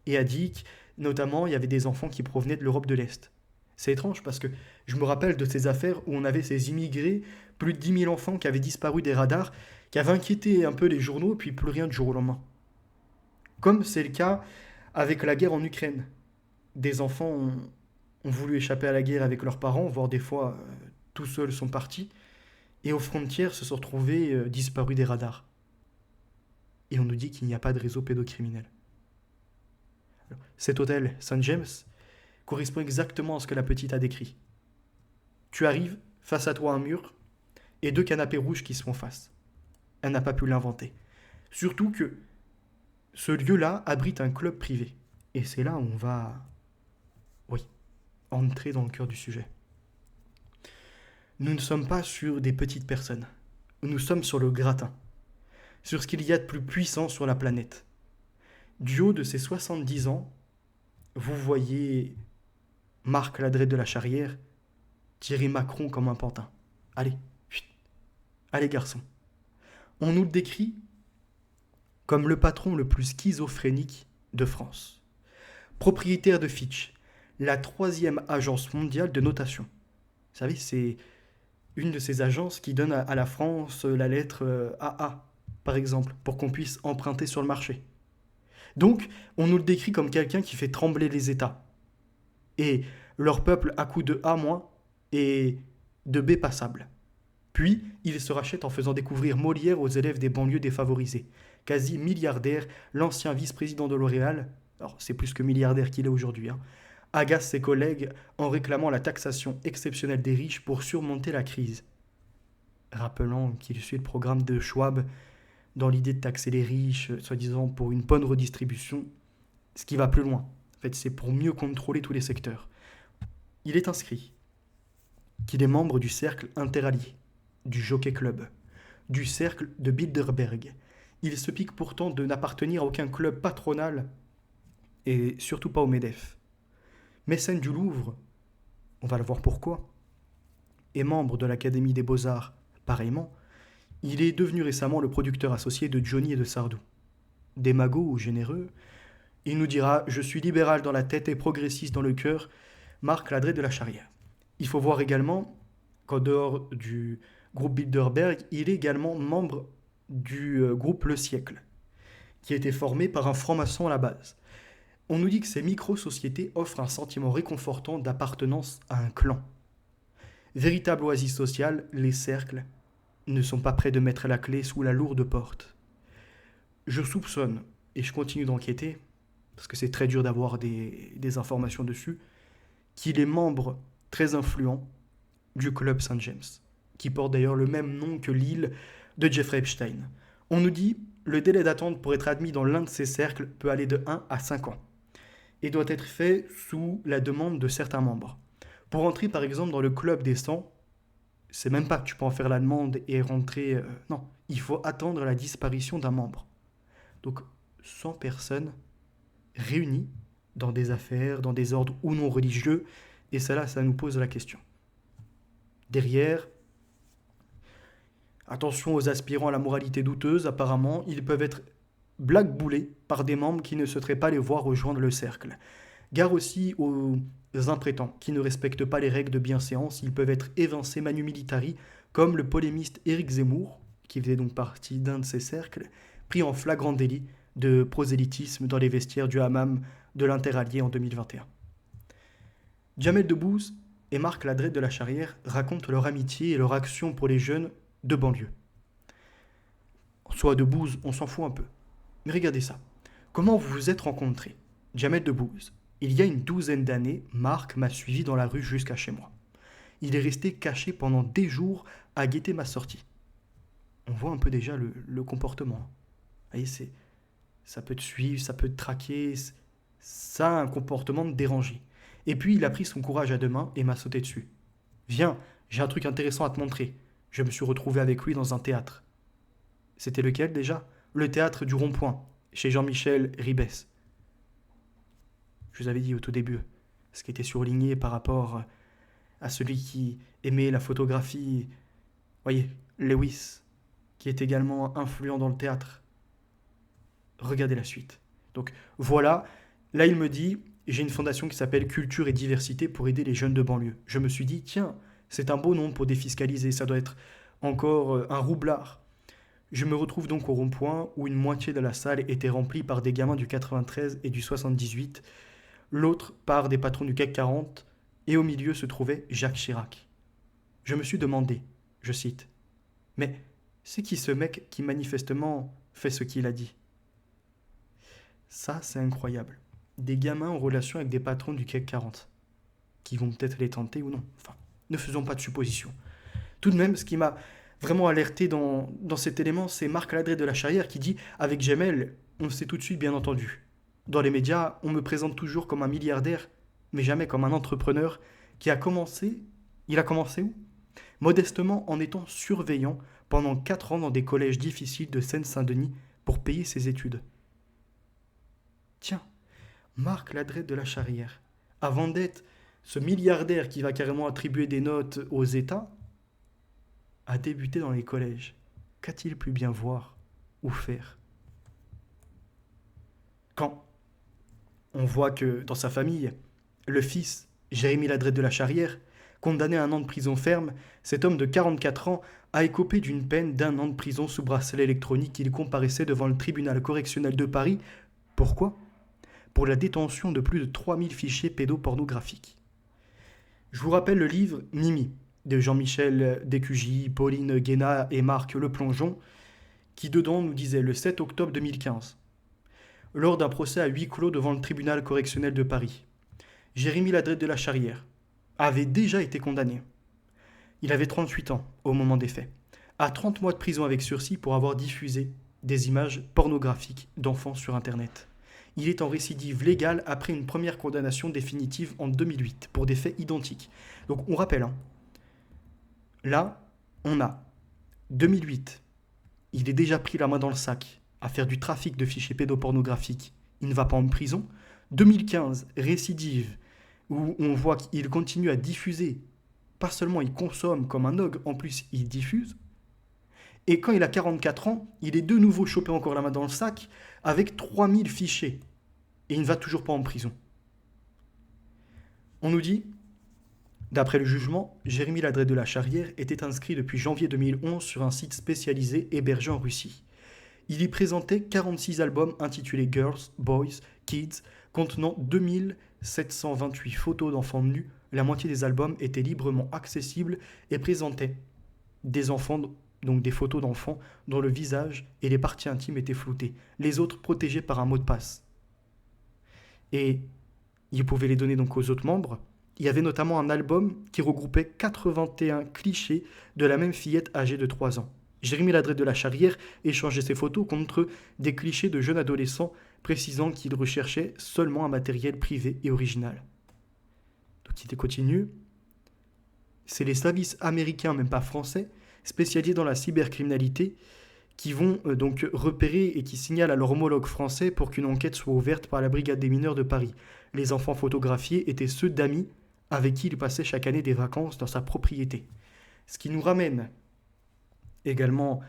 et a dit que, notamment, il y avait des enfants qui provenaient de l'Europe de l'Est. C'est étrange parce que je me rappelle de ces affaires où on avait ces immigrés, plus de 10 000 enfants qui avaient disparu des radars, qui avaient inquiété un peu les journaux, puis plus rien du jour au lendemain. Comme c'est le cas avec la guerre en Ukraine. Des enfants ont voulu échapper à la guerre avec leurs parents, voire des fois tout seuls sont partis, et aux frontières se sont retrouvés disparus des radars. Et on nous dit qu'il n'y a pas de réseau pédocriminel. Alors, cet hôtel St. James correspond exactement à ce que la petite a décrit. Tu arrives, face à toi un mur, et 2 canapés rouges qui se font face. Elle n'a pas pu l'inventer. Surtout que ce lieu-là abrite un club privé. Et c'est là où on va... Oui, entrer dans le cœur du sujet. Nous ne sommes pas sur des petites personnes. Nous sommes sur le gratin, sur ce qu'il y a de plus puissant sur la planète. Du haut de ses 70 ans, vous voyez Marc Ladret de la Charrière tirer Macron comme un pantin. Allez, chut. Allez garçon. On nous le décrit comme le patron le plus schizophrénique de France. Propriétaire de Fitch, la 3e agence mondiale de notation. Vous savez, c'est une de ces agences qui donne à la France la lettre AA, par exemple, pour qu'on puisse emprunter sur le marché. Donc, on nous le décrit comme quelqu'un qui fait trembler les États. Et leur peuple à coups de A- et de B passable. Puis, il se rachète en faisant découvrir Molière aux élèves des banlieues défavorisées. Quasi milliardaire, l'ancien vice-président de L'Oréal, alors c'est plus que milliardaire qu'il est aujourd'hui, agace ses collègues en réclamant la taxation exceptionnelle des riches pour surmonter la crise. Rappelant qu'il suit le programme de Schwab dans l'idée de taxer les riches, soi-disant pour une bonne redistribution, ce qui va plus loin. En fait, c'est pour mieux contrôler tous les secteurs. Il est inscrit qu'il est membre du cercle interallié, du Jockey Club, du cercle de Bilderberg. Il se pique pourtant de n'appartenir à aucun club patronal et surtout pas au MEDEF. Mécène du Louvre, on va le voir pourquoi, et membre de l'Académie des Beaux-Arts, pareillement, il est devenu récemment le producteur associé de Johnny et de Sardou. Démago ou généreux, il nous dira « Je suis libéral dans la tête et progressiste dans le cœur », Marc Ladret de la Charrière. Il faut voir également qu'en dehors du groupe Bilderberg, il est également membre du groupe Le Siècle, qui a été formé par un franc-maçon à la base. On nous dit que ces micro-sociétés offrent un sentiment réconfortant d'appartenance à un clan. Véritable oasis sociale, les cercles ne sont pas prêts de mettre la clé sous la lourde porte. Je soupçonne, et je continue d'enquêter, parce que c'est très dur d'avoir des informations dessus, qu'il est membre très influent du Club Saint James, qui porte d'ailleurs le même nom que l'île de Jeffrey Epstein. On nous dit le délai d'attente pour être admis dans l'un de ces cercles peut aller de 1 à 5 ans et doit être fait sous la demande de certains membres. Pour entrer par exemple dans le club des 100, c'est même pas que tu peux en faire la demande et rentrer... non, il faut attendre la disparition d'un membre. Donc 100 personnes réunies dans des affaires, dans des ordres ou non religieux, et ça nous pose la question. Derrière, attention aux aspirants à la moralité douteuse, apparemment, ils peuvent être blackboulés par des membres qui ne souhaiteraient pas les voir rejoindre le cercle. Gare aussi aux imprétents qui ne respectent pas les règles de bienséance, ils peuvent être évincés manu militari, comme le polémiste Éric Zemmour, qui faisait donc partie d'un de ces cercles, pris en flagrant délit de prosélytisme dans les vestiaires du hammam de l'Interallié en 2021. Jamel Debbouze et Marc Ladret de la Charrière racontent leur amitié et leur action pour les jeunes de banlieue. Soit Debbouze, on s'en fout un peu. Mais regardez ça. Comment vous vous êtes rencontrés ? Jamel Debbouze. Il y a une 12aine d'années, Marc m'a suivi dans la rue jusqu'à chez moi. Il est resté caché pendant des jours à guetter ma sortie. On voit un peu déjà le comportement. Vous voyez, ça peut te suivre, ça peut te traquer, ça a un comportement de dérangé. Et puis il a pris son courage à deux mains et m'a sauté dessus. Viens, j'ai un truc intéressant à te montrer. Je me suis retrouvé avec lui dans un théâtre. C'était lequel déjà ? Le théâtre du Rond-Point, chez Jean-Michel Ribes. Je vous avais dit au tout début, ce qui était surligné par rapport à celui qui aimait la photographie. Voyez, Lewis, qui est également influent dans le théâtre. Regardez la suite. Donc voilà, là il me dit, j'ai une fondation qui s'appelle Culture et Diversité pour aider les jeunes de banlieue. Je me suis dit, tiens, c'est un beau nom pour défiscaliser, ça doit être encore un roublard. Je me retrouve donc au rond-point où une moitié de la salle était remplie par des gamins du 93 et du 78, l'autre par des patrons du CAC 40, et au milieu se trouvait Jacques Chirac. Je me suis demandé, je cite, « Mais c'est qui ce mec qui manifestement fait ce qu'il a dit ?» Ça, c'est incroyable. Des gamins en relation avec des patrons du CAC 40, qui vont peut-être les tenter ou non. Enfin, ne faisons pas de suppositions. Tout de même, ce qui m'a vraiment alerté dans cet élément, c'est Marc Ladret de la Charrière qui dit « Avec Jamel, on sait tout de suite bien entendu. Dans les médias, on me présente toujours comme un milliardaire, mais jamais comme un entrepreneur qui a commencé. Il a commencé où? Modestement en étant surveillant pendant 4 ans dans des collèges difficiles de Seine-Saint-Denis pour payer ses études. Tiens, Marc Ladrede de la Charrière, avant d'être ce milliardaire qui va carrément attribuer des notes aux États, a débuté dans les collèges. Qu'a-t-il pu bien voir ou faire? Quand on voit que dans sa famille, le fils, Jérémy Ladrede de la Charrière, condamné à 1 an de prison ferme, cet homme de 44 ans a écopé d'une peine d'1 an de prison sous bracelet électronique. Il comparaissait devant le tribunal correctionnel de Paris. Pourquoi? Pour la détention de plus de 3000 fichiers pédopornographiques. Je vous rappelle le livre Mimi de Jean-Michel Descugy, Pauline Guénat et Marc Le Plongeon, qui dedans nous disait le 7 octobre 2015, lors d'un procès à huis clos devant le tribunal correctionnel de Paris, Jérémy Ladrede de la Charrière avait déjà été condamné. Il avait 38 ans au moment des faits, à 30 mois de prison avec sursis pour avoir diffusé des images pornographiques d'enfants sur Internet. Il est en récidive légale après une première condamnation définitive en 2008 pour des faits identiques. Donc on rappelle, là, on a 2008, il est déjà pris la main dans le sac à faire du trafic de fichiers pédopornographiques. Il ne va pas en prison. 2015, récidive, où on voit qu'il continue à diffuser. Pas seulement il consomme comme un ogre, en plus il diffuse. Et quand il a 44 ans, il est de nouveau chopé encore la main dans le sac avec 3000 fichiers. Et il ne va toujours pas en prison. On nous dit, d'après le jugement, Jérémy Ladrede de la Charrière était inscrit depuis janvier 2011 sur un site spécialisé hébergé en Russie. Il y présentait 46 albums intitulés Girls, Boys, Kids, contenant 2728 photos d'enfants nus. La moitié des albums étaient librement accessibles et présentaient des enfants, donc des photos d'enfants dont le visage et les parties intimes étaient floutés, les autres protégés par un mot de passe. Et il pouvait les donner donc aux autres membres. Il y avait notamment un album qui regroupait 81 clichés de la même fillette âgée de 3 ans. Jérémy Ladrede de la Charrière échangeait ses photos contre des clichés de jeunes adolescents, précisant qu'il recherchait seulement un matériel privé et original. Donc il continue. C'est les services américains, même pas français, spécialisés dans la cybercriminalité, qui vont donc repérer et qui signalent à leur homologue français pour qu'une enquête soit ouverte par la brigade des mineurs de Paris. Les enfants photographiés étaient ceux d'amis avec qui il passait chaque année des vacances dans sa propriété. Ce qui nous ramène également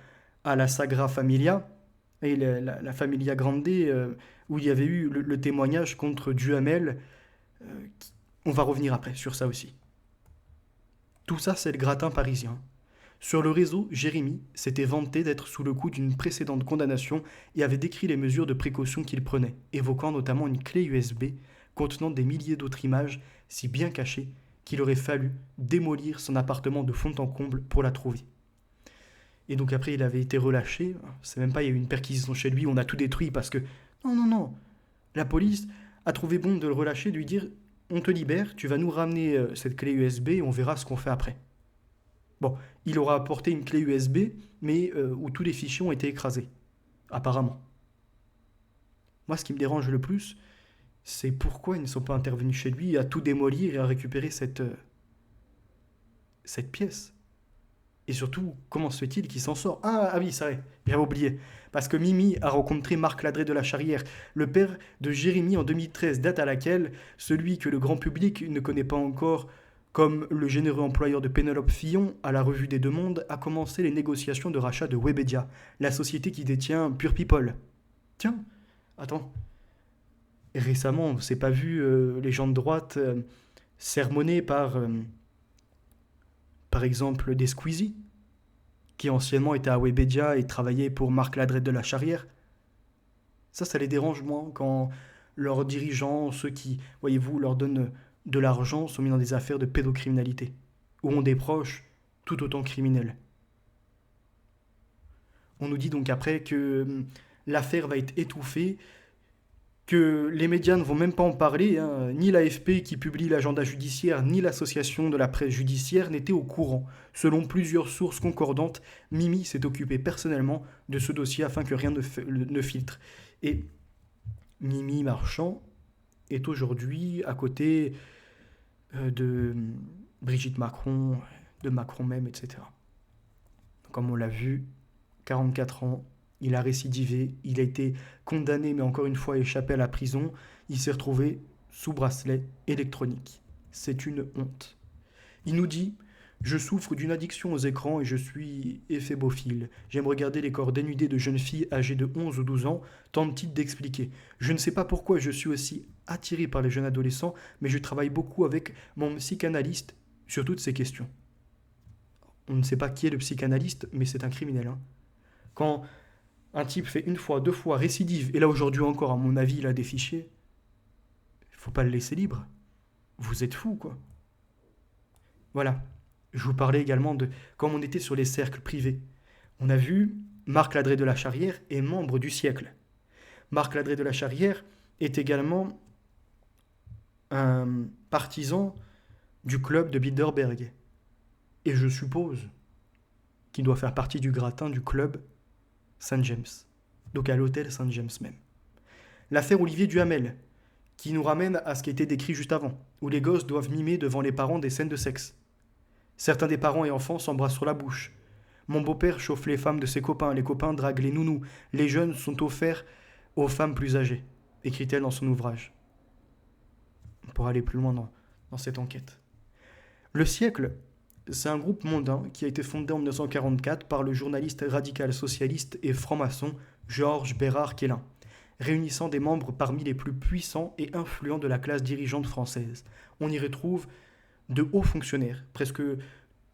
à la Sagra Familia, et la Familia Grande, où il y avait eu le témoignage contre Duhamel. On va revenir après sur ça aussi. Tout ça, c'est le gratin parisien. Sur le réseau, Jérémy s'était vanté d'être sous le coup d'une précédente condamnation et avait décrit les mesures de précaution qu'il prenait, évoquant notamment une clé USB contenant des milliers d'autres images si bien cachées qu'il aurait fallu démolir son appartement de fond en comble pour la trouver. Et donc après, il avait été relâché. C'est même pas, il y a eu une perquisition chez lui, on a tout détruit parce que... Non. La police a trouvé bon de le relâcher, de lui dire « On te libère, tu vas nous ramener cette clé USB et on verra ce qu'on fait après. » Bon, il aura apporté une clé USB, mais où tous les fichiers ont été écrasés, apparemment. Moi, ce qui me dérange le plus, c'est pourquoi ils ne sont pas intervenus chez lui à tout démolir et à récupérer cette pièce. Et surtout, comment se fait-il qu'il s'en sort? Ah oui, c'est vrai, j'avais oublié. Parce que Mimi a rencontré Marc Ladrede de la Charrière, le père de Jérémy en 2013, date à laquelle celui que le grand public ne connaît pas encore comme le généreux employeur de Pénélope Fillon à la Revue des Deux Mondes, a commencé les négociations de rachat de Webedia, la société qui détient Pure People. Tiens, attends. Et récemment, on ne s'est pas vu les gens de droite sermonnés par exemple, des Squeezie, qui anciennement étaient à Webedia et travaillaient pour Marc Ladrede de la Charrière. Ça les dérange moins quand leurs dirigeants, ceux qui, voyez-vous, leur donnent de l'argent, sont mis dans des affaires de pédocriminalité, ou ont des proches tout autant criminels. On nous dit donc après que l'affaire va être étouffée, que les médias ne vont même pas en parler, ni l'AFP qui publie l'agenda judiciaire, ni l'association de la presse judiciaire n'étaient au courant. Selon plusieurs sources concordantes, Mimi s'est occupée personnellement de ce dossier afin que rien ne filtre. Et Mimi Marchand est aujourd'hui à côté de Brigitte Macron, de Macron même, etc. Comme on l'a vu, 44 ans, il a récidivé, il a été condamné, mais encore une fois échappé à la prison, il s'est retrouvé sous bracelet électronique. C'est une honte. Il nous dit: je souffre d'une addiction aux écrans et je suis éphébophile. J'aime regarder les corps dénudés de jeunes filles âgées de 11 ou 12 ans, tente-t-il d'expliquer. Je ne sais pas pourquoi je suis aussi attiré par les jeunes adolescents, mais je travaille beaucoup avec mon psychanalyste sur toutes ces questions. On ne sait pas qui est le psychanalyste, mais c'est un criminel. Hein. Quand un type fait une fois, deux fois, récidive, et là aujourd'hui encore, à mon avis, il a des fichiers, il ne faut pas le laisser libre. Vous êtes fou, quoi. Voilà. Je vous parlais également de comme on était sur les cercles privés. On a vu Marc Ladré de la Charrière est membre du siècle. Marc Ladré de la Charrière est également un partisan du club de Bilderberg. Et je suppose qu'il doit faire partie du gratin du club Saint-James. Donc à l'hôtel Saint-James même. L'affaire Olivier Duhamel, qui nous ramène à ce qui a été décrit juste avant, où les gosses doivent mimer devant les parents des scènes de sexe. Certains des parents et enfants s'embrassent sur la bouche. Mon beau-père chauffe les femmes de ses copains, les copains draguent les nounous, les jeunes sont offerts aux femmes plus âgées, écrit-elle dans son ouvrage. Pour aller plus loin dans cette enquête. Le siècle, c'est un groupe mondain qui a été fondé en 1944 par le journaliste radical socialiste et franc-maçon Georges Bérard-Quélin, réunissant des membres parmi les plus puissants et influents de la classe dirigeante française. On y retrouve de hauts fonctionnaires, presque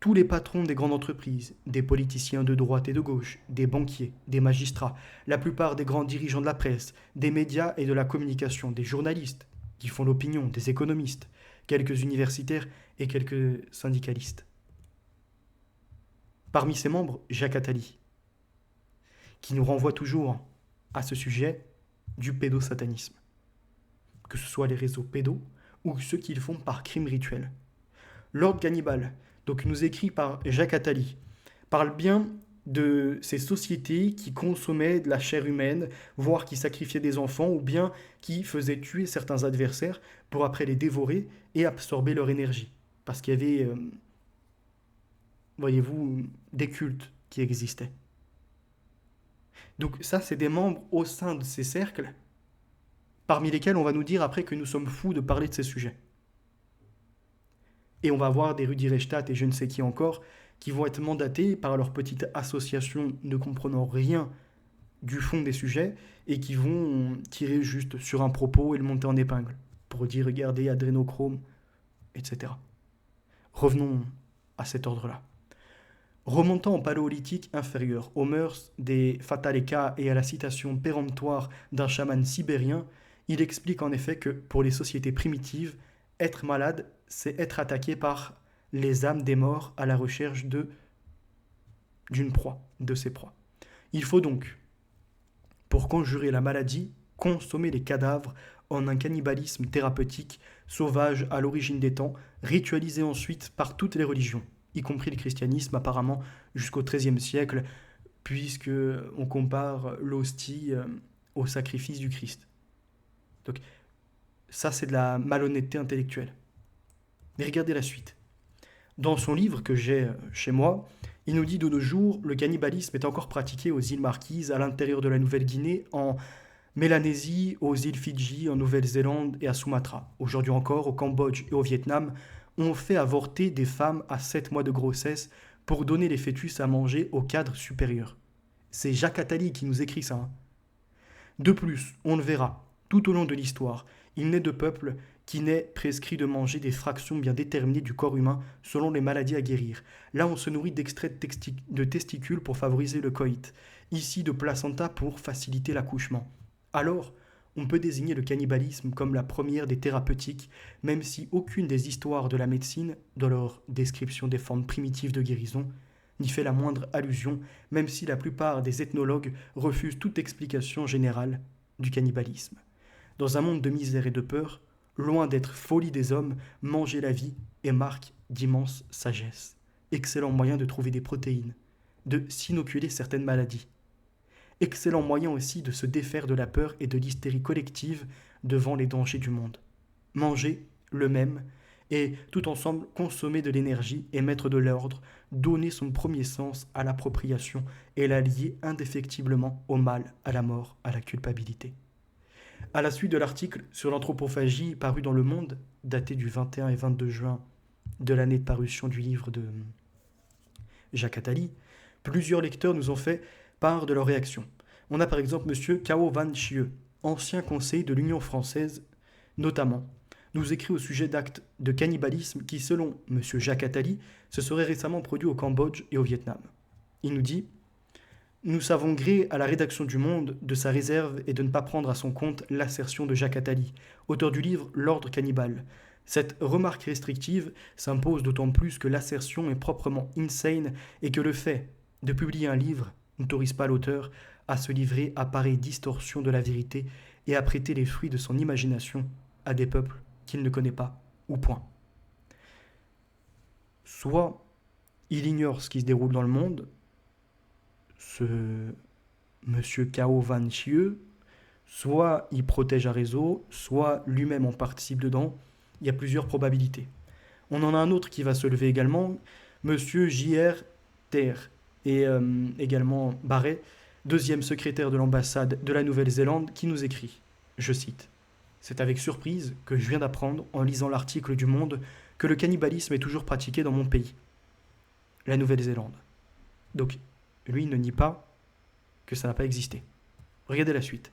tous les patrons des grandes entreprises, des politiciens de droite et de gauche, des banquiers, des magistrats, la plupart des grands dirigeants de la presse, des médias et de la communication, des journalistes qui font l'opinion, des économistes, quelques universitaires et quelques syndicalistes. Parmi ces membres, Jacques Attali, qui nous renvoie toujours à ce sujet du pédosatanisme, que ce soit les réseaux pédos ou ceux qui le font par crime rituel. L'ordre cannibale, donc nous écrit par Jacques Attali, parle bien de ces sociétés qui consommaient de la chair humaine, voire qui sacrifiaient des enfants, ou bien qui faisaient tuer certains adversaires pour après les dévorer et absorber leur énergie. Parce qu'il y avait, voyez-vous, des cultes qui existaient. Donc ça, c'est des membres au sein de ces cercles, parmi lesquels on va nous dire après que nous sommes fous de parler de ces sujets. Et on va voir des Rudi Reichstadt et je ne sais qui encore qui vont être mandatés par leur petite association ne comprenant rien du fond des sujets et qui vont tirer juste sur un propos et le monter en épingle pour dire regardez adrénochrome, etc. Revenons à cet ordre-là. Remontant au paléolithique inférieur, aux mœurs des Fataleka et à la citation péremptoire d'un chaman sibérien, il explique en effet que pour les sociétés primitives, être malade, c'est être attaqué par les âmes des morts à la recherche d'une proie, de ses proies. Il faut donc, pour conjurer la maladie, consommer les cadavres en un cannibalisme thérapeutique, sauvage à l'origine des temps, ritualisé ensuite par toutes les religions, y compris le christianisme apparemment jusqu'au XIIIe siècle, puisque on compare l'hostie au sacrifice du Christ. Donc ça c'est de la malhonnêteté intellectuelle. Mais regardez la suite. Dans son livre que j'ai chez moi, il nous dit de nos jours, le cannibalisme est encore pratiqué aux îles Marquises, à l'intérieur de la Nouvelle-Guinée, en Mélanésie, aux îles Fidji, en Nouvelle-Zélande et à Sumatra. Aujourd'hui encore, au Cambodge et au Vietnam, on fait avorter des femmes à 7 mois de grossesse pour donner les fœtus à manger au cadre supérieur. C'est Jacques Attali qui nous écrit ça. Hein. De plus, on le verra, tout au long de l'histoire, il n'est de peuple qui n'est prescrit de manger des fractions bien déterminées du corps humain selon les maladies à guérir. Là, on se nourrit d'extraits de testicules pour favoriser le coït, ici de placenta pour faciliter l'accouchement. Alors, on peut désigner le cannibalisme comme la première des thérapeutiques, même si aucune des histoires de la médecine, dans leur description des formes primitives de guérison, n'y fait la moindre allusion, même si la plupart des ethnologues refusent toute explication générale du cannibalisme. Dans un monde de misère et de peur, loin d'être folie des hommes, manger la vie est marque d'immense sagesse. Excellent moyen de trouver des protéines, de s'inoculer certaines maladies. Excellent moyen aussi de se défaire de la peur et de l'hystérie collective devant les dangers du monde. manger le même, et tout ensemble consommer de l'énergie et mettre de l'ordre, donner son premier sens à l'appropriation et la lier indéfectiblement au mal, à la mort, à la culpabilité. À la suite de l'article sur l'anthropophagie paru dans Le Monde, daté du 21 et 22 juin de l'année de parution du livre de Jacques Attali, plusieurs lecteurs nous ont fait part de leur réaction. On a par exemple M. Cao Van Chieu, ancien conseiller de l'Union française, notamment, nous écrit au sujet d'actes de cannibalisme qui, selon M. Jacques Attali, se seraient récemment produits au Cambodge et au Vietnam. Il nous dit « Nous savons gré à la rédaction du Monde de sa réserve et de ne pas prendre à son compte l'assertion de Jacques Attali, auteur du livre L'ordre cannibale. Cette remarque restrictive s'impose d'autant plus que l'assertion est proprement insane et que le fait de publier un livre n'autorise pas l'auteur à se livrer à pareille distorsion de la vérité et à prêter les fruits de son imagination à des peuples qu'il ne connaît pas, ou point. Soit il ignore ce qui se déroule dans le monde, ce monsieur Cao Van Chieu, soit il protège un réseau, soit lui-même en participe dedans. Il y a plusieurs probabilités. On en a un autre qui va se lever également, monsieur J.R. Terre, et également Barret, deuxième secrétaire de l'ambassade de la Nouvelle-Zélande, qui nous écrit, je cite, « C'est avec surprise que je viens d'apprendre, en lisant l'article du Monde, que le cannibalisme est toujours pratiqué dans mon pays, la Nouvelle-Zélande. » Donc, lui ne nie pas que ça n'a pas existé. Regardez la suite.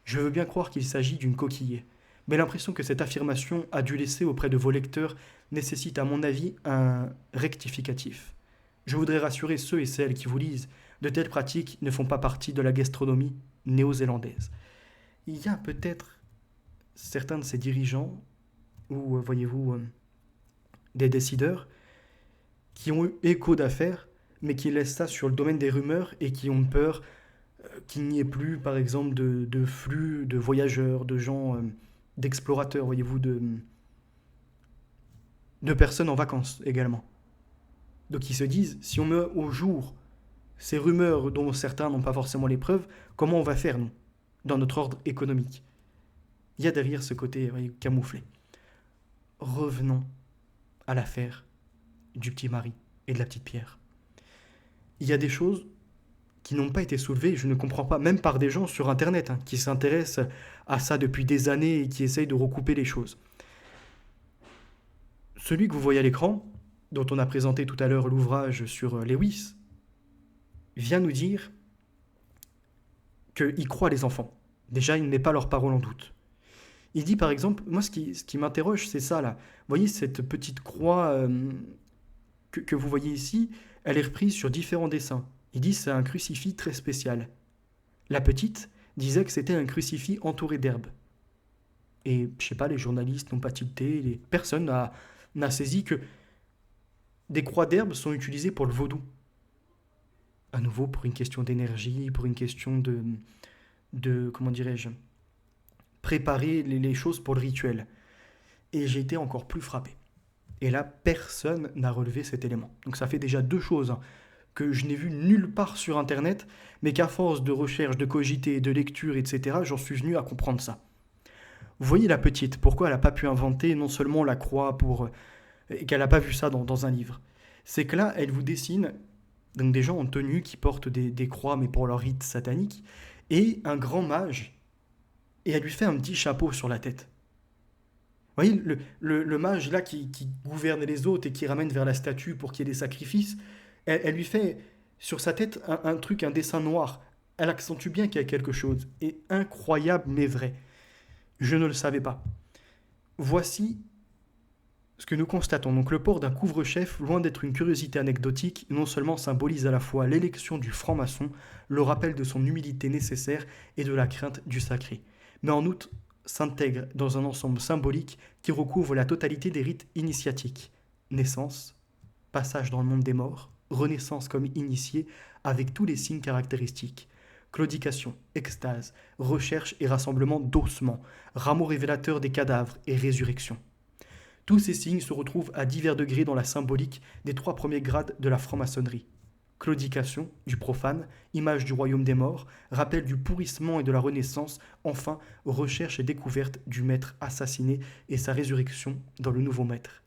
Je veux bien croire qu'il s'agit d'une coquille, mais l'impression que cette affirmation a dû laisser auprès de vos lecteurs nécessite à mon avis un rectificatif. Je voudrais rassurer ceux et celles qui vous lisent, de telles pratiques ne font pas partie de la gastronomie néo-zélandaise. Il y a peut-être certains de ces dirigeants, ou voyez-vous, des décideurs, qui ont eu écho d'affaires, mais qui laissent ça sur le domaine des rumeurs et qui ont peur qu'il n'y ait plus, par exemple, de flux de voyageurs, de gens, d'explorateurs, voyez-vous, de personnes en vacances également. Donc ils se disent, si on met au jour ces rumeurs dont certains n'ont pas forcément les preuves, comment on va faire, nous, dans notre ordre économique? Il y a derrière ce côté camouflé. Revenons à l'affaire du petit Marie et de la petite Pierre. Il y a des choses qui n'ont pas été soulevées, je ne comprends pas, même par des gens sur Internet, qui s'intéressent à ça depuis des années et qui essayent de recouper les choses. Celui que vous voyez à l'écran, dont on a présenté tout à l'heure l'ouvrage sur Lewis, vient nous dire qu'il croit les enfants. Déjà, il ne met pas leur parole en doute. Il dit par exemple, moi ce qui m'interroge, c'est ça là. Vous voyez cette petite croix que vous voyez ici, elle est reprise sur différents dessins. Il dit c'est un crucifix très spécial. La petite disait que c'était un crucifix entouré d'herbes. Et je sais pas, les journalistes n'ont pas tilté, personne n'a saisi que des croix d'herbes sont utilisées pour le vaudou. À nouveau, pour une question d'énergie, pour une question de comment dirais-je, préparer les choses pour le rituel. Et j'ai été encore plus frappé. Et là, personne n'a relevé cet élément. Donc ça fait déjà deux choses que je n'ai vues nulle part sur Internet, mais qu'à force de recherche, de cogiter, de lecture, etc., j'en suis venu à comprendre ça. Vous voyez la petite, pourquoi elle n'a pas pu inventer non seulement la croix et qu'elle n'a pas vu ça dans un livre. C'est que là, elle vous dessine donc des gens en tenue qui portent des croix, mais pour leur rite satanique, et un grand mage, et elle lui fait un petit chapeau sur la tête. Vous voyez, le mage là qui gouverne les autres et qui ramène vers la statue pour qu'il y ait des sacrifices, elle lui fait sur sa tête un truc, un dessin noir. Elle accentue bien qu'il y a quelque chose. Et incroyable mais vrai. Je ne le savais pas. Voici ce que nous constatons. Donc le port d'un couvre-chef, loin d'être une curiosité anecdotique, non seulement symbolise à la fois l'élection du franc-maçon, le rappel de son humilité nécessaire et de la crainte du sacré, mais en outre s'intègre dans un ensemble symbolique qui recouvre la totalité des rites initiatiques. Naissance, passage dans le monde des morts, renaissance comme initié avec tous les signes caractéristiques, claudication, extase, recherche et rassemblement d'ossements, rameaux révélateurs des cadavres et résurrection. Tous ces signes se retrouvent à divers degrés dans la symbolique des trois premiers grades de la franc-maçonnerie. claudication du profane, image du royaume des morts, rappel du pourrissement et de la renaissance, enfin recherche et découverte du maître assassiné et sa résurrection dans le nouveau maître.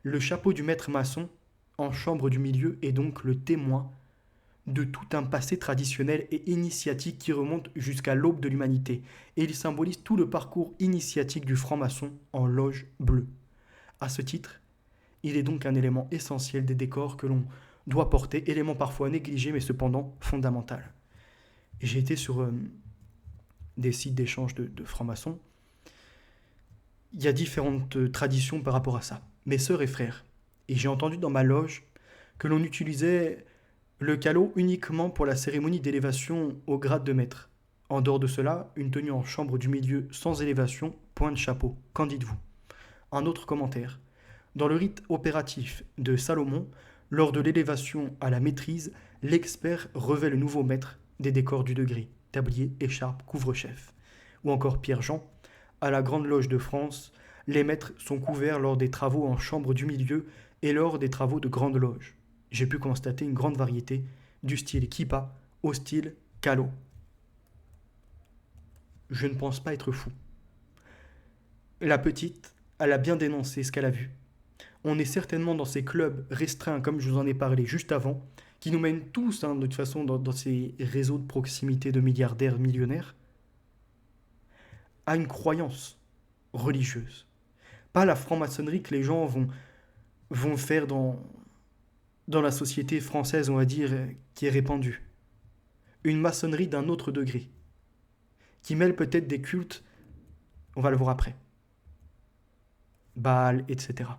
Le chapeau du maître maçon, en chambre du milieu, est donc le témoin de tout un passé traditionnel et initiatique qui remonte jusqu'à l'aube de l'humanité, et il symbolise tout le parcours initiatique du franc-maçon en loge bleue. À ce titre, il est donc un élément essentiel des décors que l'on doit porter, élément parfois négligé mais cependant fondamental. J'ai été sur des sites d'échange de francs-maçons. Il y a différentes traditions par rapport à ça. Mes sœurs et frères. Et j'ai entendu dans ma loge que l'on utilisait le calot uniquement pour la cérémonie d'élévation au grade de maître. En dehors de cela, une tenue en chambre du milieu sans élévation, point de chapeau. Qu'en dites-vous? Un autre commentaire. Dans le rite opératif de Salomon, lors de l'élévation à la maîtrise, l'expert revêt le nouveau maître des décors du degré, tablier, écharpe, couvre-chef. Ou encore Pierre-Jean, à la Grande Loge de France, les maîtres sont couverts lors des travaux en chambre du milieu et lors des travaux de Grande Loge. J'ai pu constater une grande variété du style kippa au style calot. Je ne pense pas être fou. La petite, elle a bien dénoncé ce qu'elle a vu. On est certainement dans ces clubs restreints, comme je vous en ai parlé juste avant, qui nous mènent tous, de toute façon, dans ces réseaux de proximité de milliardaires millionnaires, à une croyance religieuse. Pas la franc-maçonnerie que les gens vont faire dans la société française, on va dire, qui est répandue. Une maçonnerie d'un autre degré, qui mêle peut-être des cultes, on va le voir après, Baal, etc.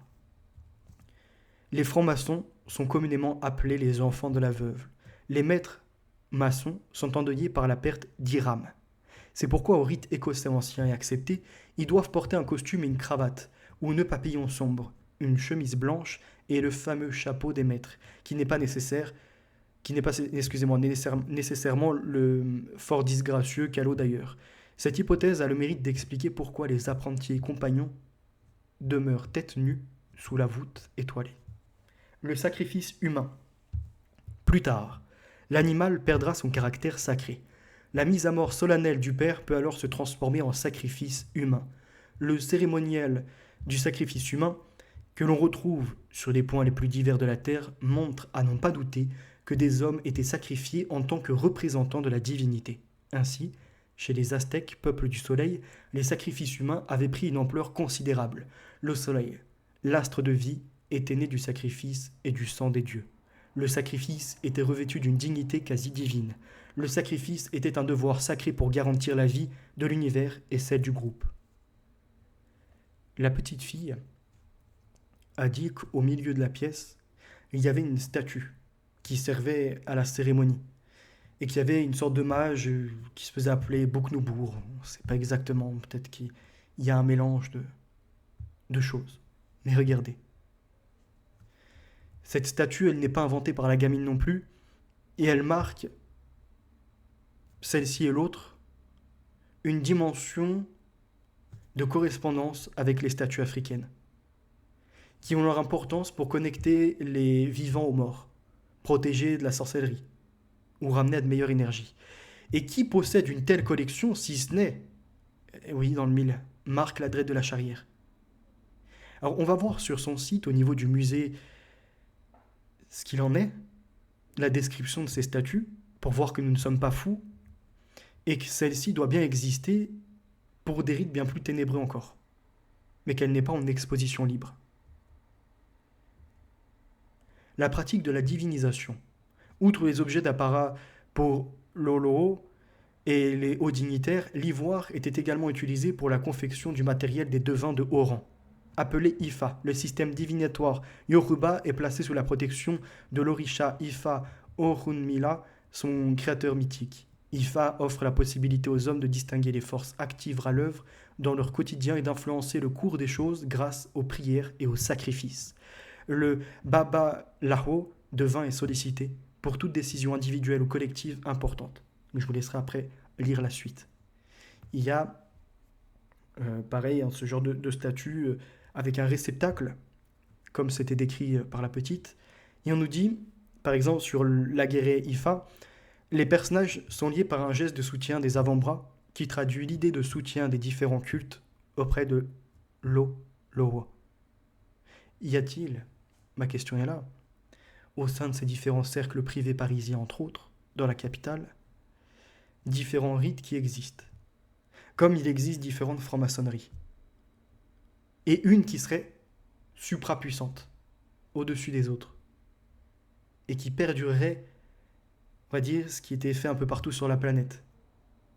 Les francs-maçons sont communément appelés les enfants de la veuve. Les maîtres maçons sont endeuillés par la perte d'Hiram. C'est pourquoi au rite écossais ancien et accepté, ils doivent porter un costume et une cravate, ou nœud papillon sombre, une chemise blanche et le fameux chapeau des maîtres, qui n'est pas nécessairement le fort disgracieux calot d'ailleurs. Cette hypothèse a le mérite d'expliquer pourquoi les apprentis et compagnons demeurent tête nue sous la voûte étoilée. Le sacrifice humain. Plus tard, l'animal perdra son caractère sacré. La mise à mort solennelle du père peut alors se transformer en sacrifice humain. Le cérémonial du sacrifice humain, que l'on retrouve sur les points les plus divers de la terre, montre à n'en pas douter que des hommes étaient sacrifiés en tant que représentants de la divinité. Ainsi, chez les Aztèques, peuple du soleil, les sacrifices humains avaient pris une ampleur considérable. Le soleil, l'astre de vie, était né du sacrifice et du sang des dieux. Le sacrifice était revêtu d'une dignité quasi divine. Le sacrifice était un devoir sacré pour garantir la vie de l'univers et celle du groupe. La petite fille a dit qu'au milieu de la pièce, il y avait une statue qui servait à la cérémonie et qu'il y avait une sorte de mage qui se faisait appeler Boknoubourg. On ne sait pas exactement, peut-être qu'il y a un mélange de choses. Mais regardez. Cette statue, elle n'est pas inventée par la gamine non plus, et elle marque, celle-ci et l'autre, une dimension de correspondance avec les statues africaines, qui ont leur importance pour connecter les vivants aux morts, protéger de la sorcellerie, ou ramener à de meilleures énergies. Et qui possède une telle collection, si ce n'est, oui, dans le mille, Marc Ladrette de la Charrière. Alors, on va voir sur son site, au niveau du musée, ce qu'il en est, la description de ces statues, pour voir que nous ne sommes pas fous, et que celle-ci doit bien exister pour des rites bien plus ténébreux encore, mais qu'elle n'est pas en exposition libre. La pratique de la divinisation. Outre les objets d'apparat pour l'Olo et les hauts dignitaires, l'ivoire était également utilisé pour la confection du matériel des devins de haut rang. Appelé Ifa, le système divinatoire Yoruba est placé sous la protection de l'Orisha Ifa Orunmila, son créateur mythique. Ifa offre la possibilité aux hommes de distinguer les forces actives à l'œuvre dans leur quotidien et d'influencer le cours des choses grâce aux prières et aux sacrifices. Le Baba Laho devint et sollicité pour toute décision individuelle ou collective importante. Je vous laisserai après lire la suite. Il y a, pareil, ce genre de statue avec un réceptacle, comme c'était décrit par la petite, et on nous dit, par exemple, sur la guerre Ifa, les personnages sont liés par un geste de soutien des avant-bras qui traduit l'idée de soutien des différents cultes auprès de Loa. Y a-t-il, ma question est là, au sein de ces différents cercles privés parisiens entre autres, dans la capitale, différents rites qui existent, comme il existe différentes francs-maçonneries, et une qui serait suprapuissante, au-dessus des autres, et qui perdurerait, on va dire, ce qui était fait un peu partout sur la planète.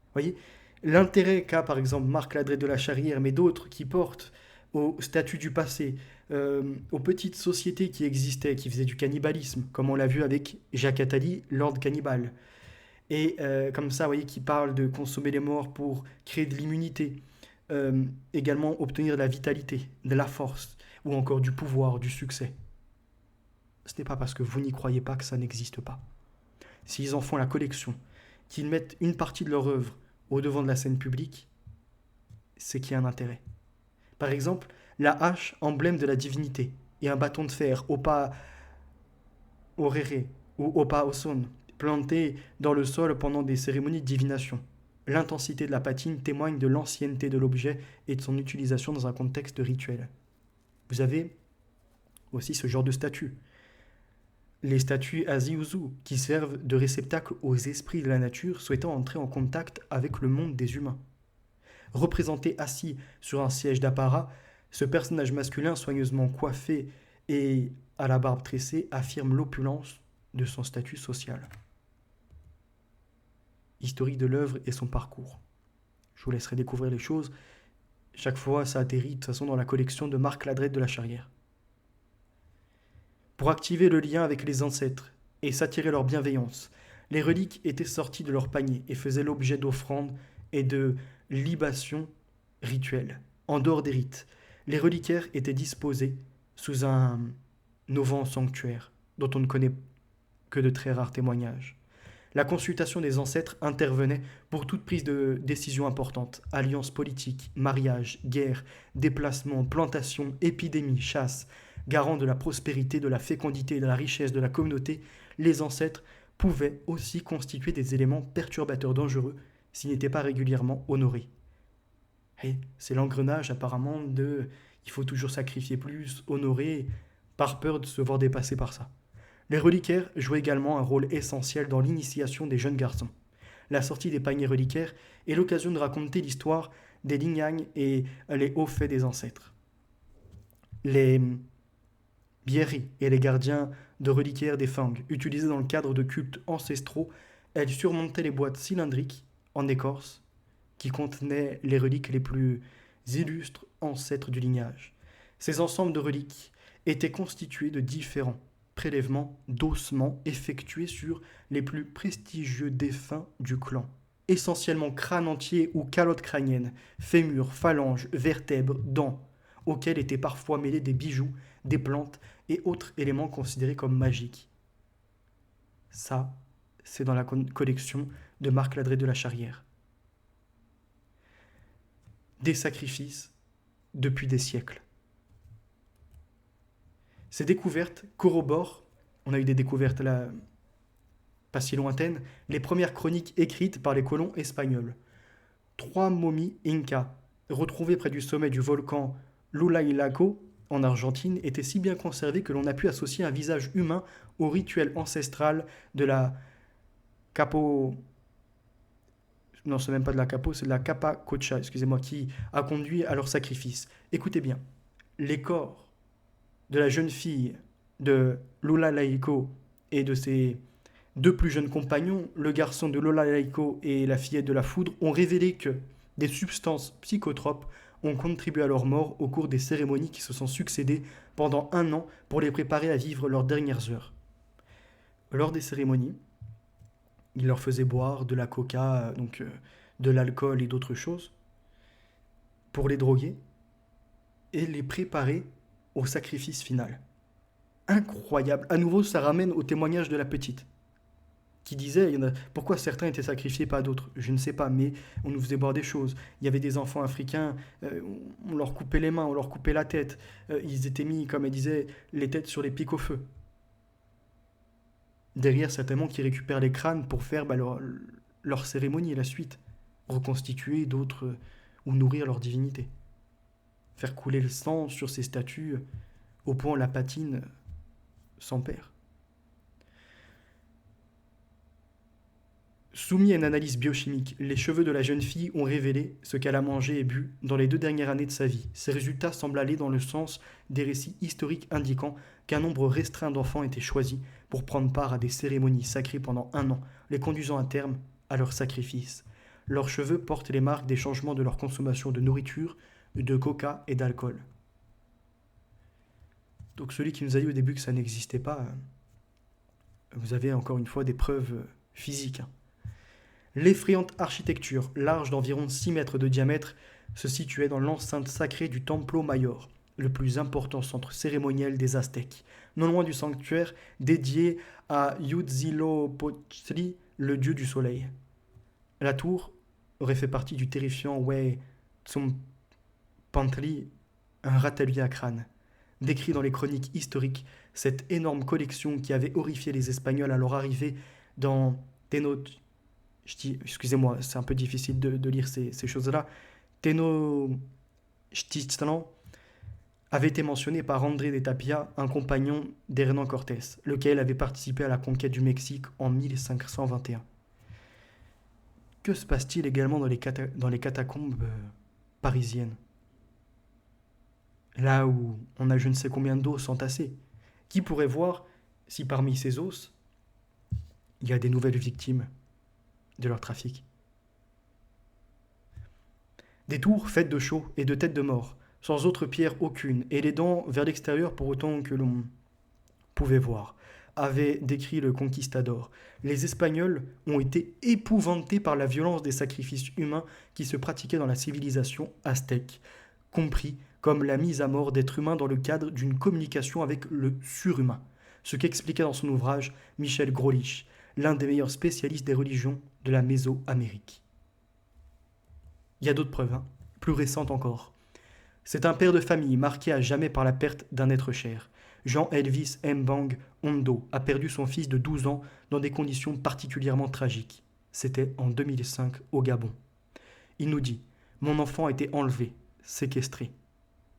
Vous voyez, l'intérêt qu'a par exemple Marc Ladret de la Charrière, mais d'autres qui portent au statut du passé, aux petites sociétés qui existaient, qui faisaient du cannibalisme, comme on l'a vu avec Jacques Attali, Lord Cannibal. Et comme ça, vous voyez, qui parle de consommer les morts pour créer de l'immunité, également obtenir de la vitalité, de la force, ou encore du pouvoir, du succès. Ce n'est pas parce que vous n'y croyez pas que ça n'existe pas. S'ils en font la collection, qu'ils mettent une partie de leur œuvre au devant de la scène publique, c'est qu'il y a un intérêt. Par exemple, la hache, emblème de la divinité, et un bâton de fer, Opa Orere ou Opa Oson, planté dans le sol pendant des cérémonies de divination. L'intensité de la patine témoigne de l'ancienneté de l'objet et de son utilisation dans un contexte rituel. Vous avez aussi ce genre de statues. Les statues Aziuzu, qui servent de réceptacle aux esprits de la nature souhaitant entrer en contact avec le monde des humains. Représenté assis sur un siège d'apparat, ce personnage masculin soigneusement coiffé et à la barbe tressée affirme l'opulence de son statut social. Historique de l'œuvre et son parcours. Je vous laisserai découvrir les choses. Chaque fois, ça atterrit de toute façon dans la collection de Marc Ladret de la Charrière. Pour activer le lien avec les ancêtres et s'attirer leur bienveillance, les reliques étaient sorties de leur panier et faisaient l'objet d'offrandes et de libations rituelles. En dehors des rites, les reliquaires étaient disposés sous un auvent sanctuaire, dont on ne connaît que de très rares témoignages. La consultation des ancêtres intervenait pour toute prise de décision importante, alliances politiques, mariages, guerres, déplacements, plantations, épidémies, chasses. Garant de la prospérité, de la fécondité et de la richesse de la communauté, les ancêtres pouvaient aussi constituer des éléments perturbateurs dangereux s'ils n'étaient pas régulièrement honorés. Et c'est l'engrenage apparemment de il faut toujours sacrifier plus, honorer, par peur de se voir dépasser par ça. Les reliquaires jouaient également un rôle essentiel dans l'initiation des jeunes garçons. La sortie des paniers reliquaires est l'occasion de raconter l'histoire des lignages et les hauts faits des ancêtres. Les Bierri et les gardiens de reliquaires des Fang, utilisés dans le cadre de cultes ancestraux, elles surmontaient les boîtes cylindriques en écorce qui contenaient les reliques les plus illustres ancêtres du lignage. Ces ensembles de reliques étaient constitués de différents prélèvements d'ossements effectués sur les plus prestigieux défunts du clan, essentiellement crâne entier ou calotte crânienne, fémur, phalanges, vertèbres, dents, auxquels étaient parfois mêlés des bijoux, des plantes et autres éléments considérés comme magiques. Ça, c'est dans la collection de Marc Ladret de la Charrière. Des sacrifices depuis des siècles. Ces découvertes corroborent, on a eu des découvertes là, pas si lointaines, les premières chroniques écrites par les colons espagnols. 3 momies Inca, retrouvées près du sommet du volcan Lulailaco, en Argentine, étaient si bien conservées que l'on a pu associer un visage humain au rituel ancestral de la Capo... Non, c'est même pas de la Capo, c'est de la Capacocha, excusez-moi, qui a conduit à leur sacrifice. Écoutez bien, les corps de la jeune fille de Lula Laiko et de ses 2 plus jeunes compagnons, le garçon de Lola Laiko et la fillette de la foudre, ont révélé que des substances psychotropes ont contribué à leur mort au cours des cérémonies qui se sont succédées pendant 1 an pour les préparer à vivre leurs dernières heures. Lors des cérémonies, ils leur faisaient boire de la coca, de l'alcool et d'autres choses, pour les droguer et les préparer au sacrifice final. Incroyable. À nouveau, ça ramène au témoignage de la petite, qui disait pourquoi certains étaient sacrifiés, pas d'autres. Je ne sais pas, mais on nous faisait boire des choses. Il y avait des enfants africains, on leur coupait les mains, on leur coupait la tête. Ils étaient mis, comme elle disait, les têtes sur les pics au feu. Derrière, certainement, qui récupèrent les crânes pour faire leur cérémonie et la suite. Reconstituer d'autres ou nourrir leur divinité. Faire couler le sang sur ces statues au point où la patine s'en perd. Soumis à une analyse biochimique, les cheveux de la jeune fille ont révélé ce qu'elle a mangé et bu dans les 2 dernières années de sa vie. Ces résultats semblent aller dans le sens des récits historiques indiquant qu'un nombre restreint d'enfants étaient choisis pour prendre part à des cérémonies sacrées pendant 1 an, les conduisant à terme à leur sacrifice. Leurs cheveux portent les marques des changements de leur consommation de nourriture, de coca et d'alcool. Donc celui qui nous a dit au début que ça n'existait pas, vous avez encore une fois des preuves physiques. L'effrayante architecture, large d'environ 6 mètres de diamètre, se situait dans l'enceinte sacrée du Templo Mayor, le plus important centre cérémoniel des Aztèques, non loin du sanctuaire dédié à Huitzilopochtli, le dieu du soleil. La tour aurait fait partie du terrifiant Huitzilopochtli, un ratelier à crâne. Décrit dans les chroniques historiques, cette énorme collection qui avait horrifié les Espagnols à leur arrivée dans excusez-moi, c'est un peu difficile de lire ces choses-là. Tenochtitlan avait été mentionné par André de Tapia, un compagnon d'Hernán Cortés, lequel avait participé à la conquête du Mexique en 1521. Que se passe-t-il également dans les catacombes parisiennes? Là où on a je ne sais combien d'os entassés. Qui pourrait voir si parmi ces os, il y a des nouvelles victimes de leur trafic? Des tours faites de chaux et de têtes de mort, sans autre pierre aucune, et les dents vers l'extérieur pour autant que l'on pouvait voir, avait décrit le conquistador. Les Espagnols ont été épouvantés par la violence des sacrifices humains qui se pratiquaient dans la civilisation aztèque, compris comme la mise à mort d'êtres humains dans le cadre d'une communication avec le surhumain, ce qu'expliquait dans son ouvrage Michel Grolich, l'un des meilleurs spécialistes des religions de la Mésoamérique. Il y a d'autres preuves, plus récentes encore. C'est un père de famille marqué à jamais par la perte d'un être cher. Jean Elvis Mbang Ondo a perdu son fils de 12 ans dans des conditions particulièrement tragiques. C'était en 2005 au Gabon. Il nous dit « Mon enfant a été enlevé, séquestré.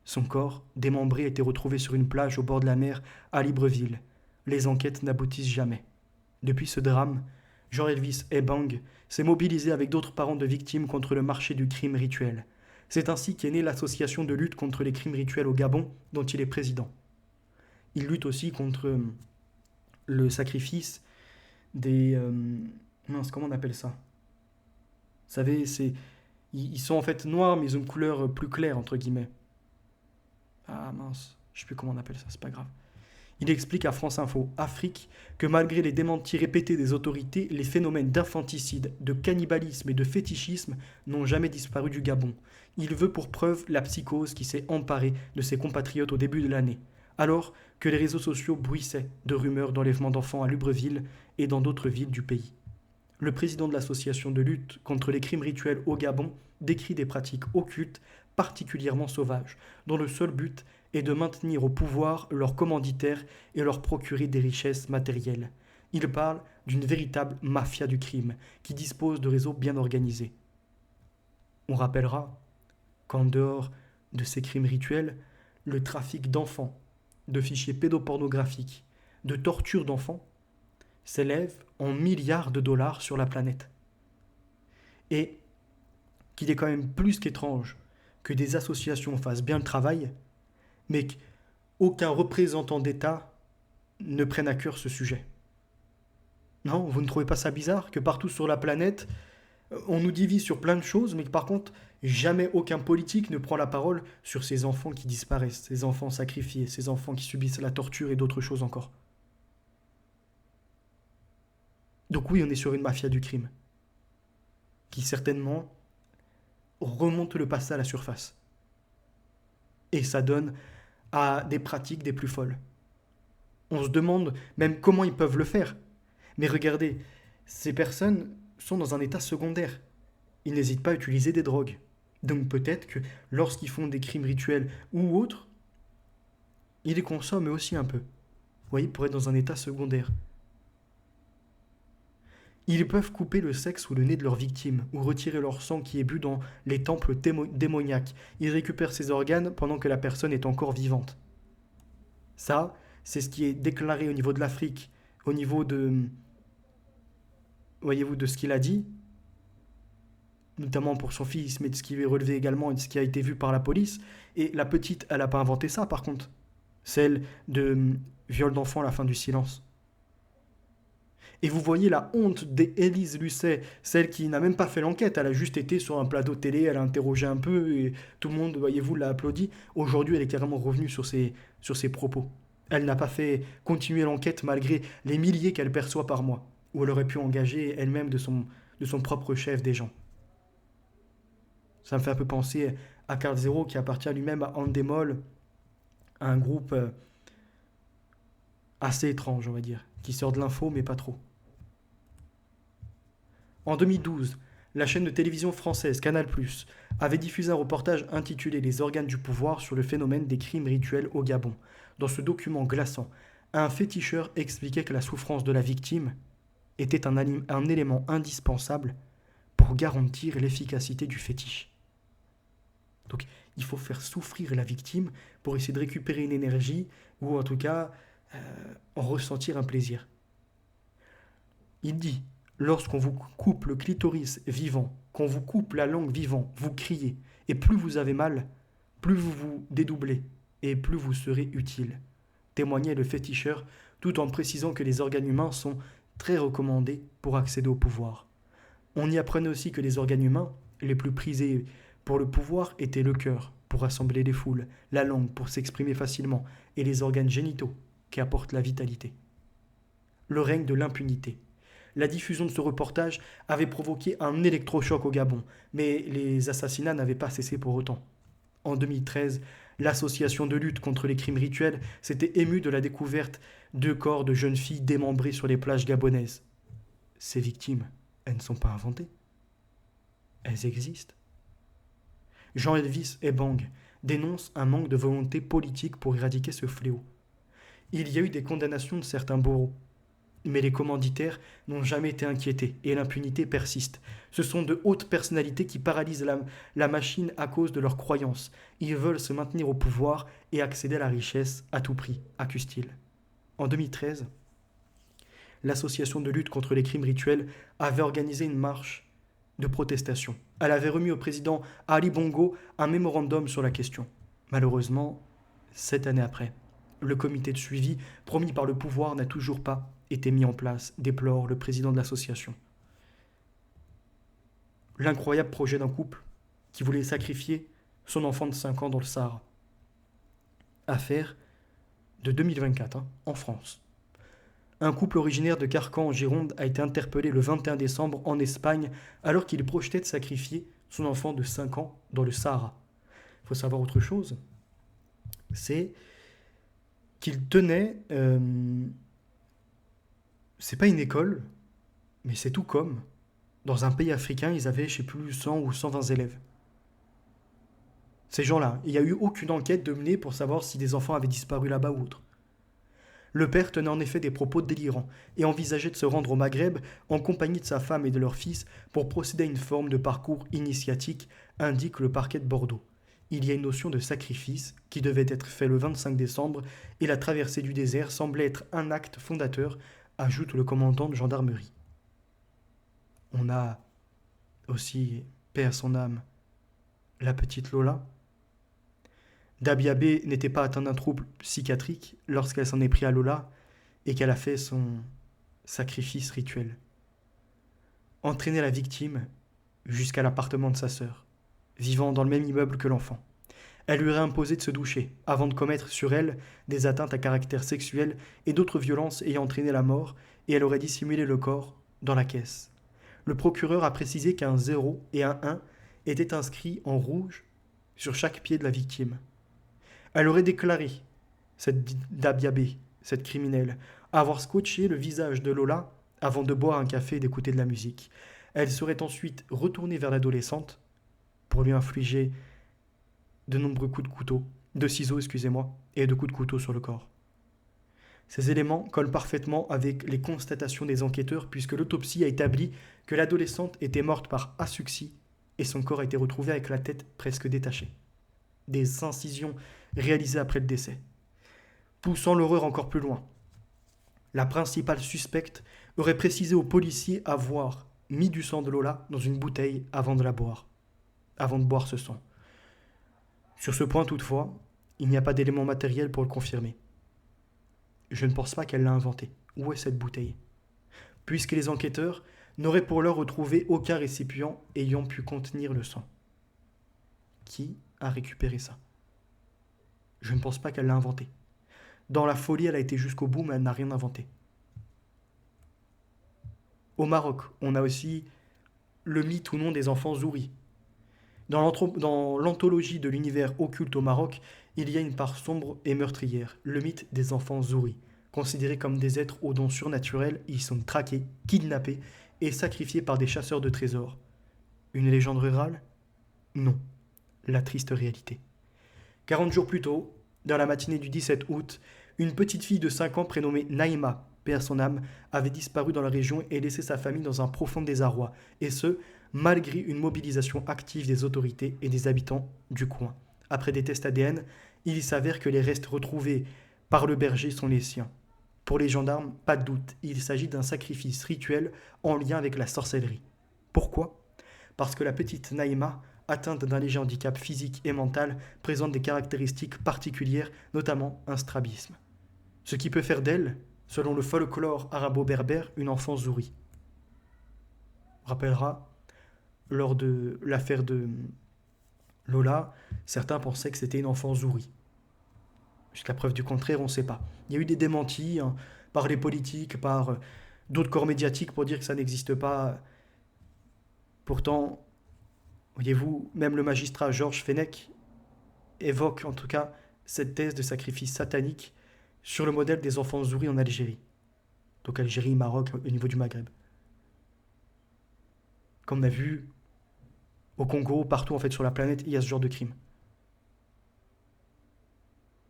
Son corps, démembré, a été retrouvé sur une plage au bord de la mer à Libreville. Les enquêtes n'aboutissent jamais. Depuis ce drame, Jean-Elvis Ebang s'est mobilisé avec d'autres parents de victimes contre le marché du crime rituel. C'est ainsi qu'est née l'association de lutte contre les crimes rituels au Gabon, dont il est président. Il lutte aussi contre le sacrifice des... comment on appelle ça? Vous savez, ils sont en fait noirs, mais ils ont une couleur plus claire, entre guillemets. Ah mince, je sais plus comment on appelle ça, c'est pas grave. Il explique à France Info Afrique que malgré les démentis répétés des autorités, les phénomènes d'infanticide, de cannibalisme et de fétichisme n'ont jamais disparu du Gabon. Il veut pour preuve la psychose qui s'est emparée de ses compatriotes au début de l'année, alors que les réseaux sociaux bruissaient de rumeurs d'enlèvement d'enfants à Libreville et dans d'autres villes du pays. Le président de l'association de lutte contre les crimes rituels au Gabon décrit des pratiques occultes particulièrement sauvages, dont le seul but est de maintenir au pouvoir leurs commanditaires et leur procurer des richesses matérielles. Il parle d'une véritable mafia du crime qui dispose de réseaux bien organisés. On rappellera qu'en dehors de ces crimes rituels, le trafic d'enfants, de fichiers pédopornographiques, de torture d'enfants s'élève en milliards de dollars sur la planète. Et qu'il est quand même plus qu'étrange que des associations fassent bien le travail, mais qu'aucun représentant d'État ne prenne à cœur ce sujet. Non, vous ne trouvez pas ça bizarre que partout sur la planète, on nous divise sur plein de choses, mais que par contre, jamais aucun politique ne prend la parole sur ces enfants qui disparaissent, ces enfants sacrifiés, ces enfants qui subissent la torture et d'autres choses encore. Donc oui, on est sur une mafia du crime, qui certainement remonte le passé à la surface. Et ça donne à des pratiques des plus folles. On se demande même comment ils peuvent le faire. Mais regardez, ces personnes sont dans un état secondaire. Ils n'hésitent pas à utiliser des drogues. Donc peut-être que lorsqu'ils font des crimes rituels ou autres, ils les consomment aussi un peu. Vous voyez, pour être dans un état secondaire. Ils peuvent couper le sexe ou le nez de leur victime, ou retirer leur sang qui est bu dans les temples démoniaques. Ils récupèrent ces organes pendant que la personne est encore vivante. Ça, c'est ce qui est déclaré au niveau de l'Afrique, au niveau de, voyez-vous, de ce qu'il a dit, notamment pour son fils, mais de ce qui est relevé également et de ce qui a été vu par la police. Et la petite, elle n'a pas inventé ça, par contre. Celle de viol d'enfant à la fin du silence. Et vous voyez la honte d'Élise Lucet, celle qui n'a même pas fait l'enquête, elle a juste été sur un plateau télé, elle a interrogé un peu et tout le monde, voyez-vous, l'a applaudi. Aujourd'hui, elle est carrément revenue sur ses propos. Elle n'a pas fait continuer l'enquête malgré les milliers qu'elle perçoit par mois, où elle aurait pu engager elle-même de son propre chef des gens. Ça me fait un peu penser à Carl Zero qui appartient lui-même à Endemol, un groupe assez étrange, on va dire, qui sort de l'info mais pas trop. En 2012, la chaîne de télévision française Canal+ avait diffusé un reportage intitulé Les organes du pouvoir sur le phénomène des crimes rituels au Gabon. Dans ce document glaçant, un féticheur expliquait que la souffrance de la victime était un élément indispensable pour garantir l'efficacité du fétiche. Donc il faut faire souffrir la victime pour essayer de récupérer une énergie ou en tout cas en ressentir un plaisir. Il dit, lorsqu'on vous coupe le clitoris vivant, qu'on vous coupe la langue vivant, vous criez, et plus vous avez mal, plus vous vous dédoublez, et plus vous serez utile, témoignait le féticheur, tout en précisant que les organes humains sont très recommandés pour accéder au pouvoir. On y apprenait aussi que les organes humains, les plus prisés pour le pouvoir, étaient le cœur, pour rassembler les foules, la langue pour s'exprimer facilement, et les organes génitaux, qui apportent la vitalité. Le règne de l'impunité. La diffusion de ce reportage avait provoqué un électrochoc au Gabon, mais les assassinats n'avaient pas cessé pour autant. En 2013, l'association de lutte contre les crimes rituels s'était émue de la découverte de corps de jeunes filles démembrées sur les plages gabonaises. Ces victimes, elles ne sont pas inventées. Elles existent. Jean-Elvis Ebang dénonce un manque de volonté politique pour éradiquer ce fléau. Il y a eu des condamnations de certains bourreaux, mais les commanditaires n'ont jamais été inquiétés et l'impunité persiste. Ce sont de hautes personnalités qui paralysent la machine à cause de leurs croyances. Ils veulent se maintenir au pouvoir et accéder à la richesse à tout prix, accuse-t-il. En 2013, l'association de lutte contre les crimes rituels avait organisé une marche de protestation. Elle avait remis au président Ali Bongo un mémorandum sur la question. Malheureusement, 7 années après, le comité de suivi promis par le pouvoir n'a toujours pas été mis en place, déplore le président de l'association. L'incroyable projet d'un couple qui voulait sacrifier son enfant de 5 ans dans le Sahara. Affaire de 2024, en France. Un couple originaire de Carcan en Gironde a été interpellé le 21 décembre en Espagne alors qu'il projetait de sacrifier son enfant de 5 ans dans le Sahara. Il faut savoir autre chose, c'est qu'il tenait... c'est pas une école, mais c'est tout comme. Dans un pays africain, ils avaient, je sais plus, 100 ou 120 élèves. Ces gens-là, il n'y a eu aucune enquête de menée pour savoir si des enfants avaient disparu là-bas ou autre. Le père tenait en effet des propos délirants et envisageait de se rendre au Maghreb en compagnie de sa femme et de leur fils pour procéder à une forme de parcours initiatique, indique le parquet de Bordeaux. Il y a une notion de sacrifice qui devait être fait le 25 décembre et la traversée du désert semblait être un acte fondateur, ajoute le commandant de gendarmerie. On a aussi, paix à son âme, la petite Lola. Dabiabé n'était pas atteinte d'un trouble psychiatrique lorsqu'elle s'en est pris à Lola et qu'elle a fait son sacrifice rituel. Entraîner la victime jusqu'à l'appartement de sa sœur, vivant dans le même immeuble que l'enfant. Elle lui aurait imposé de se doucher avant de commettre sur elle des atteintes à caractère sexuel et d'autres violences ayant entraîné la mort, et elle aurait dissimulé le corps dans la caisse. Le procureur a précisé qu'un 0 et un 1 étaient inscrits en rouge sur chaque pied de la victime. Elle aurait déclaré, cette Dabiabé, cette criminelle, avoir scotché le visage de Lola avant de boire un café et d'écouter de la musique. Elle serait ensuite retournée vers l'adolescente pour lui infliger de nombreux coups de ciseaux, et de coups de couteau sur le corps. Ces éléments collent parfaitement avec les constatations des enquêteurs puisque l'autopsie a établi que l'adolescente était morte par asphyxie et son corps a été retrouvé avec la tête presque détachée. Des incisions réalisées après le décès. Poussant l'horreur encore plus loin, la principale suspecte aurait précisé aux policiers avoir mis du sang de Lola dans une bouteille avant de boire ce sang. Sur ce point toutefois, il n'y a pas d'éléments matériels pour le confirmer. Je ne pense pas qu'elle l'a inventé. Où est cette bouteille? Puisque les enquêteurs n'auraient pour l'heure retrouvé aucun récipient ayant pu contenir le sang. Qui a récupéré ça? Je ne pense pas qu'elle l'a inventé. Dans la folie, elle a été jusqu'au bout, mais elle n'a rien inventé. Au Maroc, on a aussi le mythe ou non des enfants Zouri. Dans l'anthologie de l'univers occulte au Maroc, il y a une part sombre et meurtrière, le mythe des enfants Zouri. Considérés comme des êtres aux dons surnaturels, ils sont traqués, kidnappés et sacrifiés par des chasseurs de trésors. Une légende rurale? Non. La triste réalité. 40 jours plus tôt, dans la matinée du 17 août, une petite fille de 5 ans prénommée Naïma, paix à son âme, avait disparu dans la région et laissé sa famille dans un profond désarroi, et ce, malgré une mobilisation active des autorités et des habitants du coin. Après des tests ADN, il s'avère que les restes retrouvés par le berger sont les siens. Pour les gendarmes, pas de doute, il s'agit d'un sacrifice rituel en lien avec la sorcellerie. Pourquoi? Parce que la petite Naïma, atteinte d'un léger handicap physique et mental, présente des caractéristiques particulières, notamment un strabisme. Ce qui peut faire d'elle, selon le folklore arabo-berbère, une enfant zouri. On rappellera, lors de l'affaire de Lola, certains pensaient que c'était une enfant zouri. Jusqu'à preuve du contraire, on ne sait pas. Il y a eu des démentis par les politiques, par d'autres corps médiatiques pour dire que ça n'existe pas. Pourtant, voyez-vous, même le magistrat Georges Fenech évoque en tout cas cette thèse de sacrifice satanique sur le modèle des enfants zouris en Algérie. Donc Algérie, Maroc, au niveau du Maghreb. Comme on a vu, au Congo, partout en fait sur la planète, il y a ce genre de crime.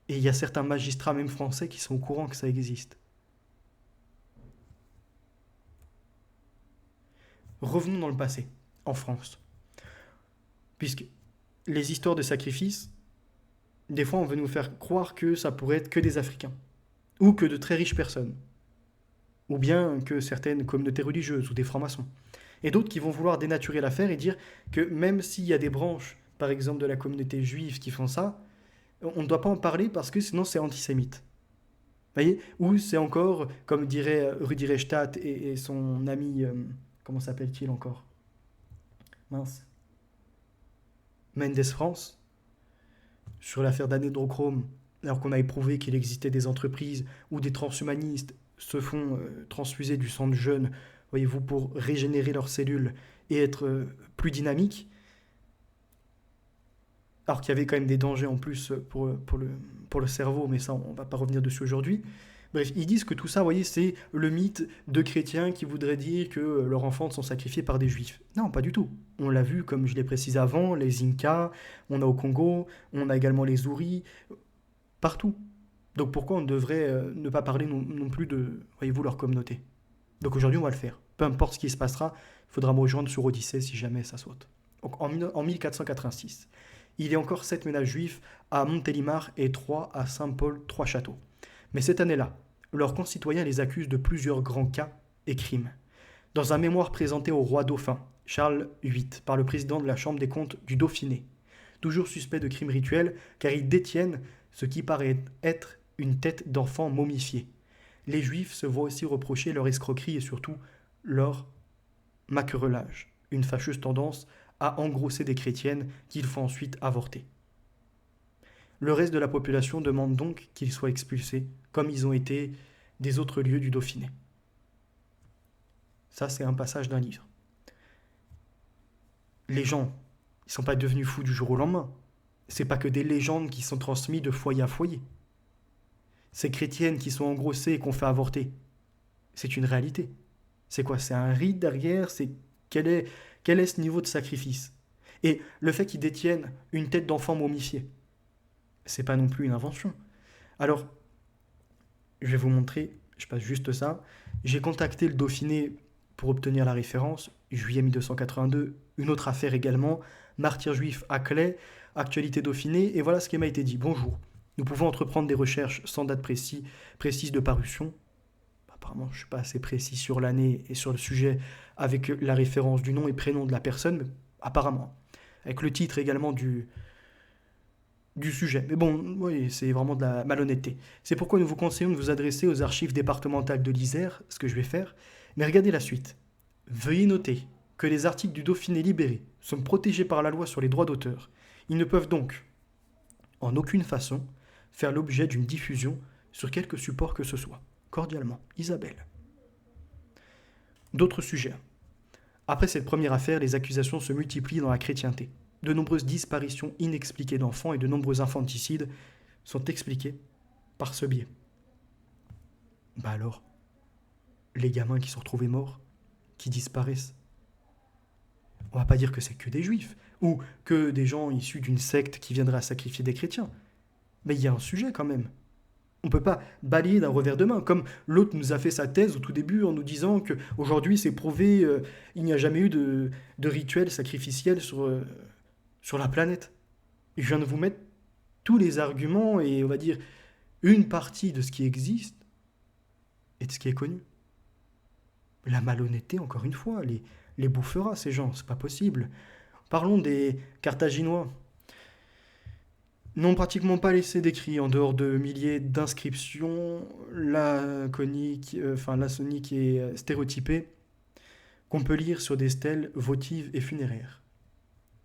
Et il y a certains magistrats, même français, qui sont au courant que ça existe. Revenons dans le passé, en France. Puisque les histoires de sacrifices, des fois on veut nous faire croire que ça pourrait être que des Africains, ou que de très riches personnes, ou bien que certaines communautés religieuses, ou des francs-maçons. Et d'autres qui vont vouloir dénaturer l'affaire et dire que même s'il y a des branches, par exemple de la communauté juive, qui font ça, on ne doit pas en parler parce que sinon c'est antisémite. Vous voyez? Ou c'est encore, comme dirait Rudi Reichstadt et son ami, comment s'appelle-t-il encore? Mince. Mendes France, sur l'affaire d'Anhydrochrome, alors qu'on a éprouvé qu'il existait des entreprises où des transhumanistes se font transfuser du sang de jeunes, voyez-vous, pour régénérer leurs cellules et être plus dynamiques, alors qu'il y avait quand même des dangers en plus pour le cerveau, mais ça, on ne va pas revenir dessus aujourd'hui. Bref, ils disent que tout ça, vous voyez, c'est le mythe de chrétiens qui voudraient dire que leurs enfants sont sacrifiés par des juifs. Non, pas du tout. On l'a vu, comme je l'ai précisé avant, les Incas, on a au Congo, on a également les Zouris, partout. Donc pourquoi on devrait ne pas parler non plus de, voyez-vous, leur communauté? Donc aujourd'hui, on va le faire. Peu importe ce qui se passera, il faudra me rejoindre sur Odyssée si jamais ça saute. Donc en 1486, il y a encore 7 ménages juifs à Montélimar et 3 à Saint-Paul, 3 châteaux. Mais cette année-là, leurs concitoyens les accusent de plusieurs grands cas et crimes. Dans un mémoire présenté au roi dauphin, Charles VIII, par le président de la Chambre des comptes du Dauphiné, toujours suspect de crimes rituels car ils détiennent ce qui paraît être une tête d'enfant momifiée. Les Juifs se voient aussi reprocher leur escroquerie et surtout leur maquerelage, une fâcheuse tendance à engrosser des chrétiennes qu'il faut ensuite avorter. Le reste de la population demande donc qu'ils soient expulsés, comme ils ont été des autres lieux du Dauphiné. Ça, c'est un passage d'un livre. Les gens, ils ne sont pas devenus fous du jour au lendemain. C'est pas que des légendes qui sont transmises de foyer à foyer. Ces chrétiennes qui sont engrossées et qu'on fait avorter, c'est une réalité. C'est quoi? C'est un rite derrière? Quel est ce niveau de sacrifice? Et le fait qu'ils détiennent une tête d'enfant momifiée, c'est pas non plus une invention. Alors, Je vais vous montrer, je passe juste ça. J'ai contacté le Dauphiné pour obtenir la référence, juillet 1282, une autre affaire également, martyr juif à Clay, actualité Dauphiné, et voilà ce qui m'a été dit. Bonjour, nous pouvons entreprendre des recherches sans date précise de parution. Apparemment, je ne suis pas assez précis sur l'année et sur le sujet avec la référence du nom et prénom de la personne, mais apparemment, avec le titre également du sujet. Mais bon, oui, c'est vraiment de la malhonnêteté. C'est pourquoi nous vous conseillons de vous adresser aux archives départementales de l'Isère, ce que je vais faire. Mais regardez la suite. Veuillez noter que les articles du Dauphiné libérés sont protégés par la loi sur les droits d'auteur. Ils ne peuvent donc, en aucune façon, faire l'objet d'une diffusion sur quelque support que ce soit. Cordialement, Isabelle. D'autres sujets. Après cette première affaire, les accusations se multiplient dans la chrétienté. De nombreuses disparitions inexpliquées d'enfants et de nombreux infanticides sont expliqués par ce biais. Bah alors, les gamins qui sont retrouvés morts, qui disparaissent, on va pas dire que c'est que des juifs, ou que des gens issus d'une secte qui viendraient sacrifier des chrétiens. Mais il y a un sujet quand même. On ne peut pas balayer d'un revers de main, comme l'autre nous a fait sa thèse au tout début en nous disant qu'aujourd'hui c'est prouvé, il n'y a jamais eu de rituel sacrificiel sur la planète. Et je viens de vous mettre tous les arguments et on va dire une partie de ce qui existe et de ce qui est connu. La malhonnêteté, encore une fois, les bouffera ces gens, c'est pas possible. Parlons des Carthaginois. N'ont pratiquement pas laissé d'écrits en dehors de milliers d'inscriptions laconiques, lasoniques et stéréotypées qu'on peut lire sur des stèles votives et funéraires.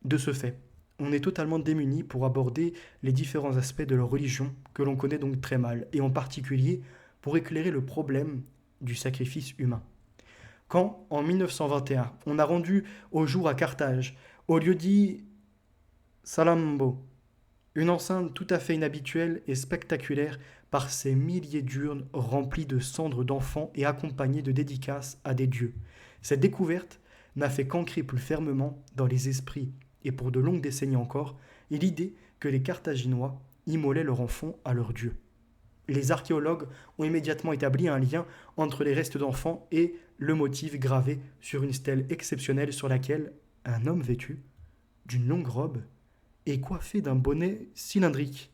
De ce fait, on est totalement démuni pour aborder les différents aspects de leur religion que l'on connaît donc très mal, et en particulier pour éclairer le problème du sacrifice humain. Quand, en 1921, on a rendu au jour à Carthage, au lieu-dit Salammbô, une enceinte tout à fait inhabituelle et spectaculaire par ses milliers d'urnes remplies de cendres d'enfants et accompagnées de dédicaces à des dieux. Cette découverte n'a fait qu'ancrer plus fermement dans les esprits, et pour de longues décennies encore, l'idée que les Carthaginois immolaient leurs enfants à leurs dieux. Les archéologues ont immédiatement établi un lien entre les restes d'enfants et le motif gravé sur une stèle exceptionnelle sur laquelle un homme vêtu d'une longue robe et coiffé d'un bonnet cylindrique,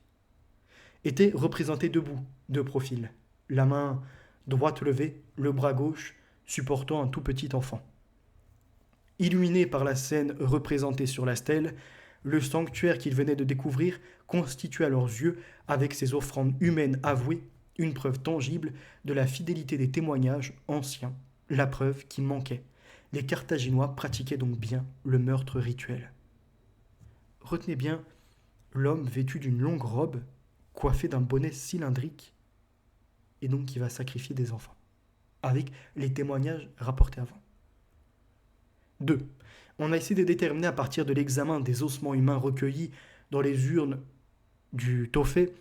était représenté debout, de profil, la main droite levée, le bras gauche supportant un tout petit enfant. Illuminé par la scène représentée sur la stèle, le sanctuaire qu'ils venaient de découvrir constituait à leurs yeux, avec ses offrandes humaines avouées, une preuve tangible de la fidélité des témoignages anciens, la preuve qui manquait. Les Carthaginois pratiquaient donc bien le meurtre rituel. Retenez bien l'homme vêtu d'une longue robe, coiffé d'un bonnet cylindrique, et donc qui va sacrifier des enfants, avec les témoignages rapportés avant. 2. On a essayé de déterminer à partir de l'examen des ossements humains recueillis dans les urnes du Tophet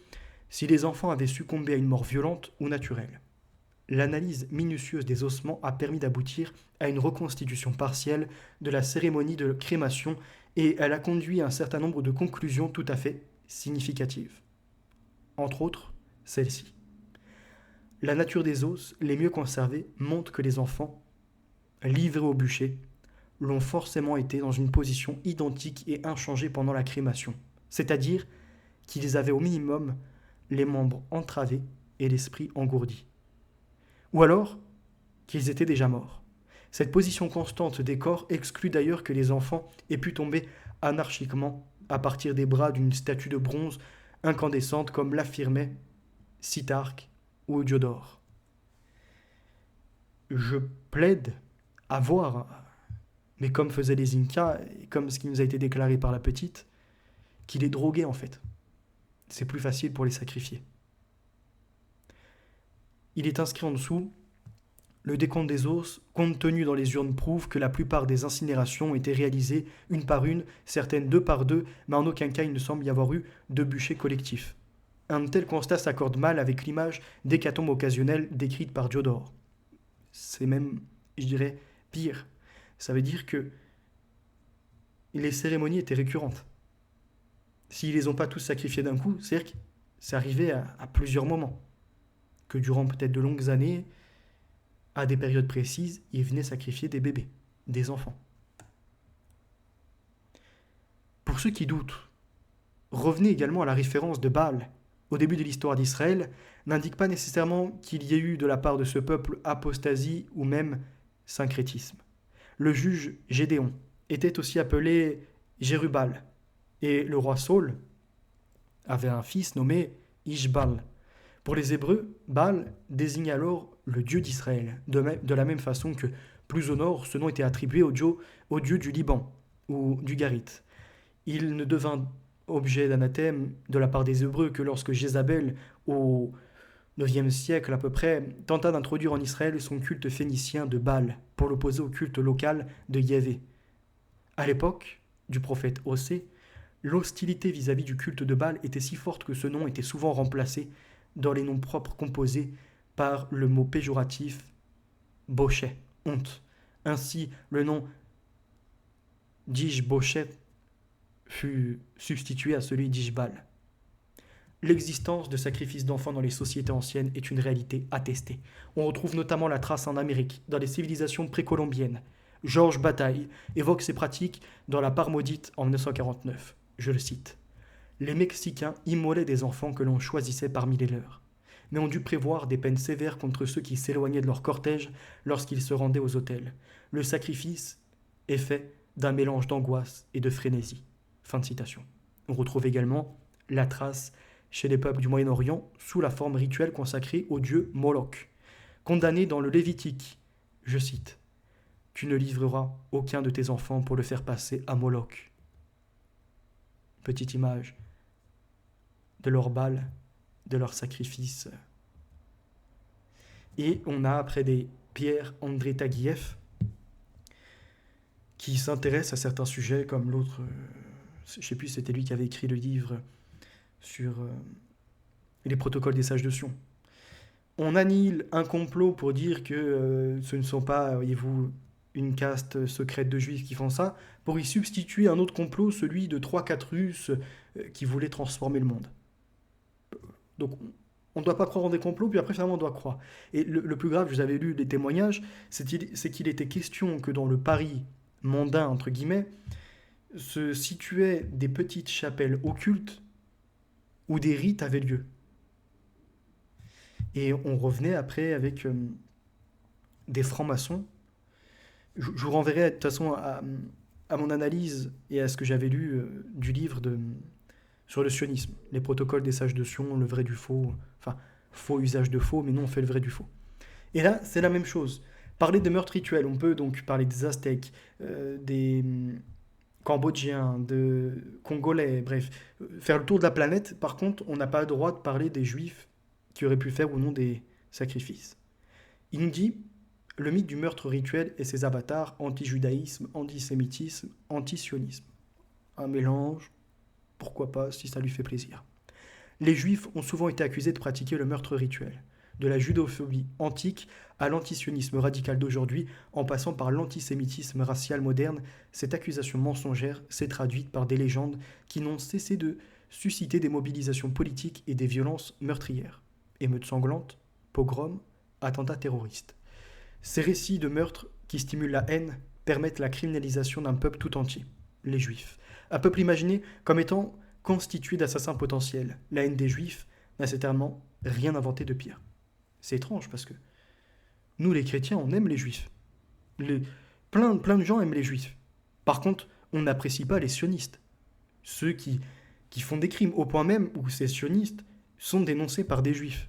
si les enfants avaient succombé à une mort violente ou naturelle. L'analyse minutieuse des ossements a permis d'aboutir à une reconstitution partielle de la cérémonie de crémation et elle a conduit à un certain nombre de conclusions tout à fait significatives. Entre autres, celle-ci. La nature des os, les mieux conservés, montre que les enfants, livrés au bûcher, l'ont forcément été dans une position identique et inchangée pendant la crémation, c'est-à-dire qu'ils avaient au minimum les membres entravés et l'esprit engourdi. Ou alors qu'ils étaient déjà morts. Cette position constante des corps exclut d'ailleurs que les enfants aient pu tomber anarchiquement à partir des bras d'une statue de bronze incandescente comme l'affirmait Citarque ou Diodore. Je plaide à voir, mais comme faisaient les Incas, et comme ce qui nous a été déclaré par la petite, qu'il est drogué en fait. C'est plus facile pour les sacrifier. Il est inscrit en dessous, le décompte des os, contenu dans les urnes, prouve que la plupart des incinérations ont été réalisées une par une, certaines deux par deux, mais en aucun cas il ne semble y avoir eu de bûcher collectif. Un tel constat s'accorde mal avec l'image d'hécatombe occasionnelle décrite par Diodore. C'est même, je dirais, pire. Ça veut dire que les cérémonies étaient récurrentes. S'ils les ont pas tous sacrifiés d'un coup, c'est-à-dire que c'est arrivé à plusieurs moments. que durant peut-être de longues années, à des périodes précises, ils venaient sacrifier des bébés, des enfants. Pour ceux qui doutent, revenez également à la référence de Baal au début de l'histoire d'Israël, n'indique pas nécessairement qu'il y ait eu de la part de ce peuple apostasie ou même syncrétisme. Le juge Gédéon était aussi appelé Jérubal, et le roi Saul avait un fils nommé Ishbal. Pour les Hébreux, Baal désigne alors le dieu d'Israël, de la même façon que plus au nord, ce nom était attribué au dieu du Liban ou du Garit. Il ne devint objet d'anathème de la part des Hébreux que lorsque Jézabel, au IXe siècle à peu près, tenta d'introduire en Israël son culte phénicien de Baal pour l'opposer au culte local de Yahvé. À l'époque du prophète Osée, l'hostilité vis-à-vis du culte de Baal était si forte que ce nom était souvent remplacé dans les noms propres composés par le mot péjoratif bochet, honte. Ainsi, le nom d'Ishboshet fut substitué à celui d'Ishbal. L'existence de sacrifices d'enfants dans les sociétés anciennes est une réalité attestée. On retrouve notamment la trace en Amérique, dans les civilisations précolombiennes. Georges Bataille évoque ces pratiques dans La part maudite en 1949. Je le cite. Les Mexicains immolaient des enfants que l'on choisissait parmi les leurs, mais ont dû prévoir des peines sévères contre ceux qui s'éloignaient de leur cortège lorsqu'ils se rendaient aux autels. Le sacrifice est fait d'un mélange d'angoisse et de frénésie. Fin de citation. On retrouve également la trace chez les peuples du Moyen-Orient sous la forme rituelle consacrée au dieu Moloch, condamné dans le Lévitique. Je cite. « Tu ne livreras aucun de tes enfants pour le faire passer à Moloch. » Petite image de leur bal, de leur sacrifice. Et on a après des Pierre-André Taguieff qui s'intéresse à certains sujets comme l'autre, je ne sais plus, c'était lui qui avait écrit le livre sur les protocoles des sages de Sion. On annihile un complot pour dire que ce ne sont pas, voyez-vous, une caste secrète de juifs qui font ça, pour y substituer un autre complot, celui de 3-4 Russes qui voulaient transformer le monde. Donc on ne doit pas croire en des complots, puis après finalement on doit croire. Et le plus grave, je vous avais lu les témoignages, c'est qu'il était question que dans le Paris mondain, entre guillemets, se situaient des petites chapelles occultes où des rites avaient lieu. Et on revenait après avec des francs-maçons. Je vous renverrai de toute façon à mon analyse et à ce que j'avais lu du livre sur le sionisme, les protocoles des sages de Sion, le vrai du faux, enfin, faux usage de faux, mais non, on fait le vrai du faux. Et là, c'est la même chose. Parler de meurtres rituels, on peut donc parler des Aztèques, des Cambodgiens, de Congolais, bref, faire le tour de la planète. Par contre, on n'a pas le droit de parler des Juifs qui auraient pu faire ou non des sacrifices. Il nous dit le mythe du meurtre rituel et ses avatars, anti-judaïsme, antisémitisme, anti-sionisme. Un mélange, pourquoi pas, si ça lui fait plaisir. Les Juifs ont souvent été accusés de pratiquer le meurtre rituel, de la judophobie antique à l'antisionisme radical d'aujourd'hui, en passant par l'antisémitisme racial moderne. Cette accusation mensongère s'est traduite par des légendes qui n'ont cessé de susciter des mobilisations politiques et des violences meurtrières. Émeutes sanglantes, pogroms, attentats terroristes. Ces récits de meurtres qui stimulent la haine permettent la criminalisation d'un peuple tout entier, les Juifs. Un peuple imaginé comme étant constitué d'assassins potentiels. La haine des Juifs n'a certainement rien inventé de pire. C'est étrange parce que nous, les chrétiens, on aime les Juifs. Plein de gens aiment les Juifs. Par contre, on n'apprécie pas les sionistes. Ceux qui font des crimes, au point même où ces sionistes sont dénoncés par des Juifs.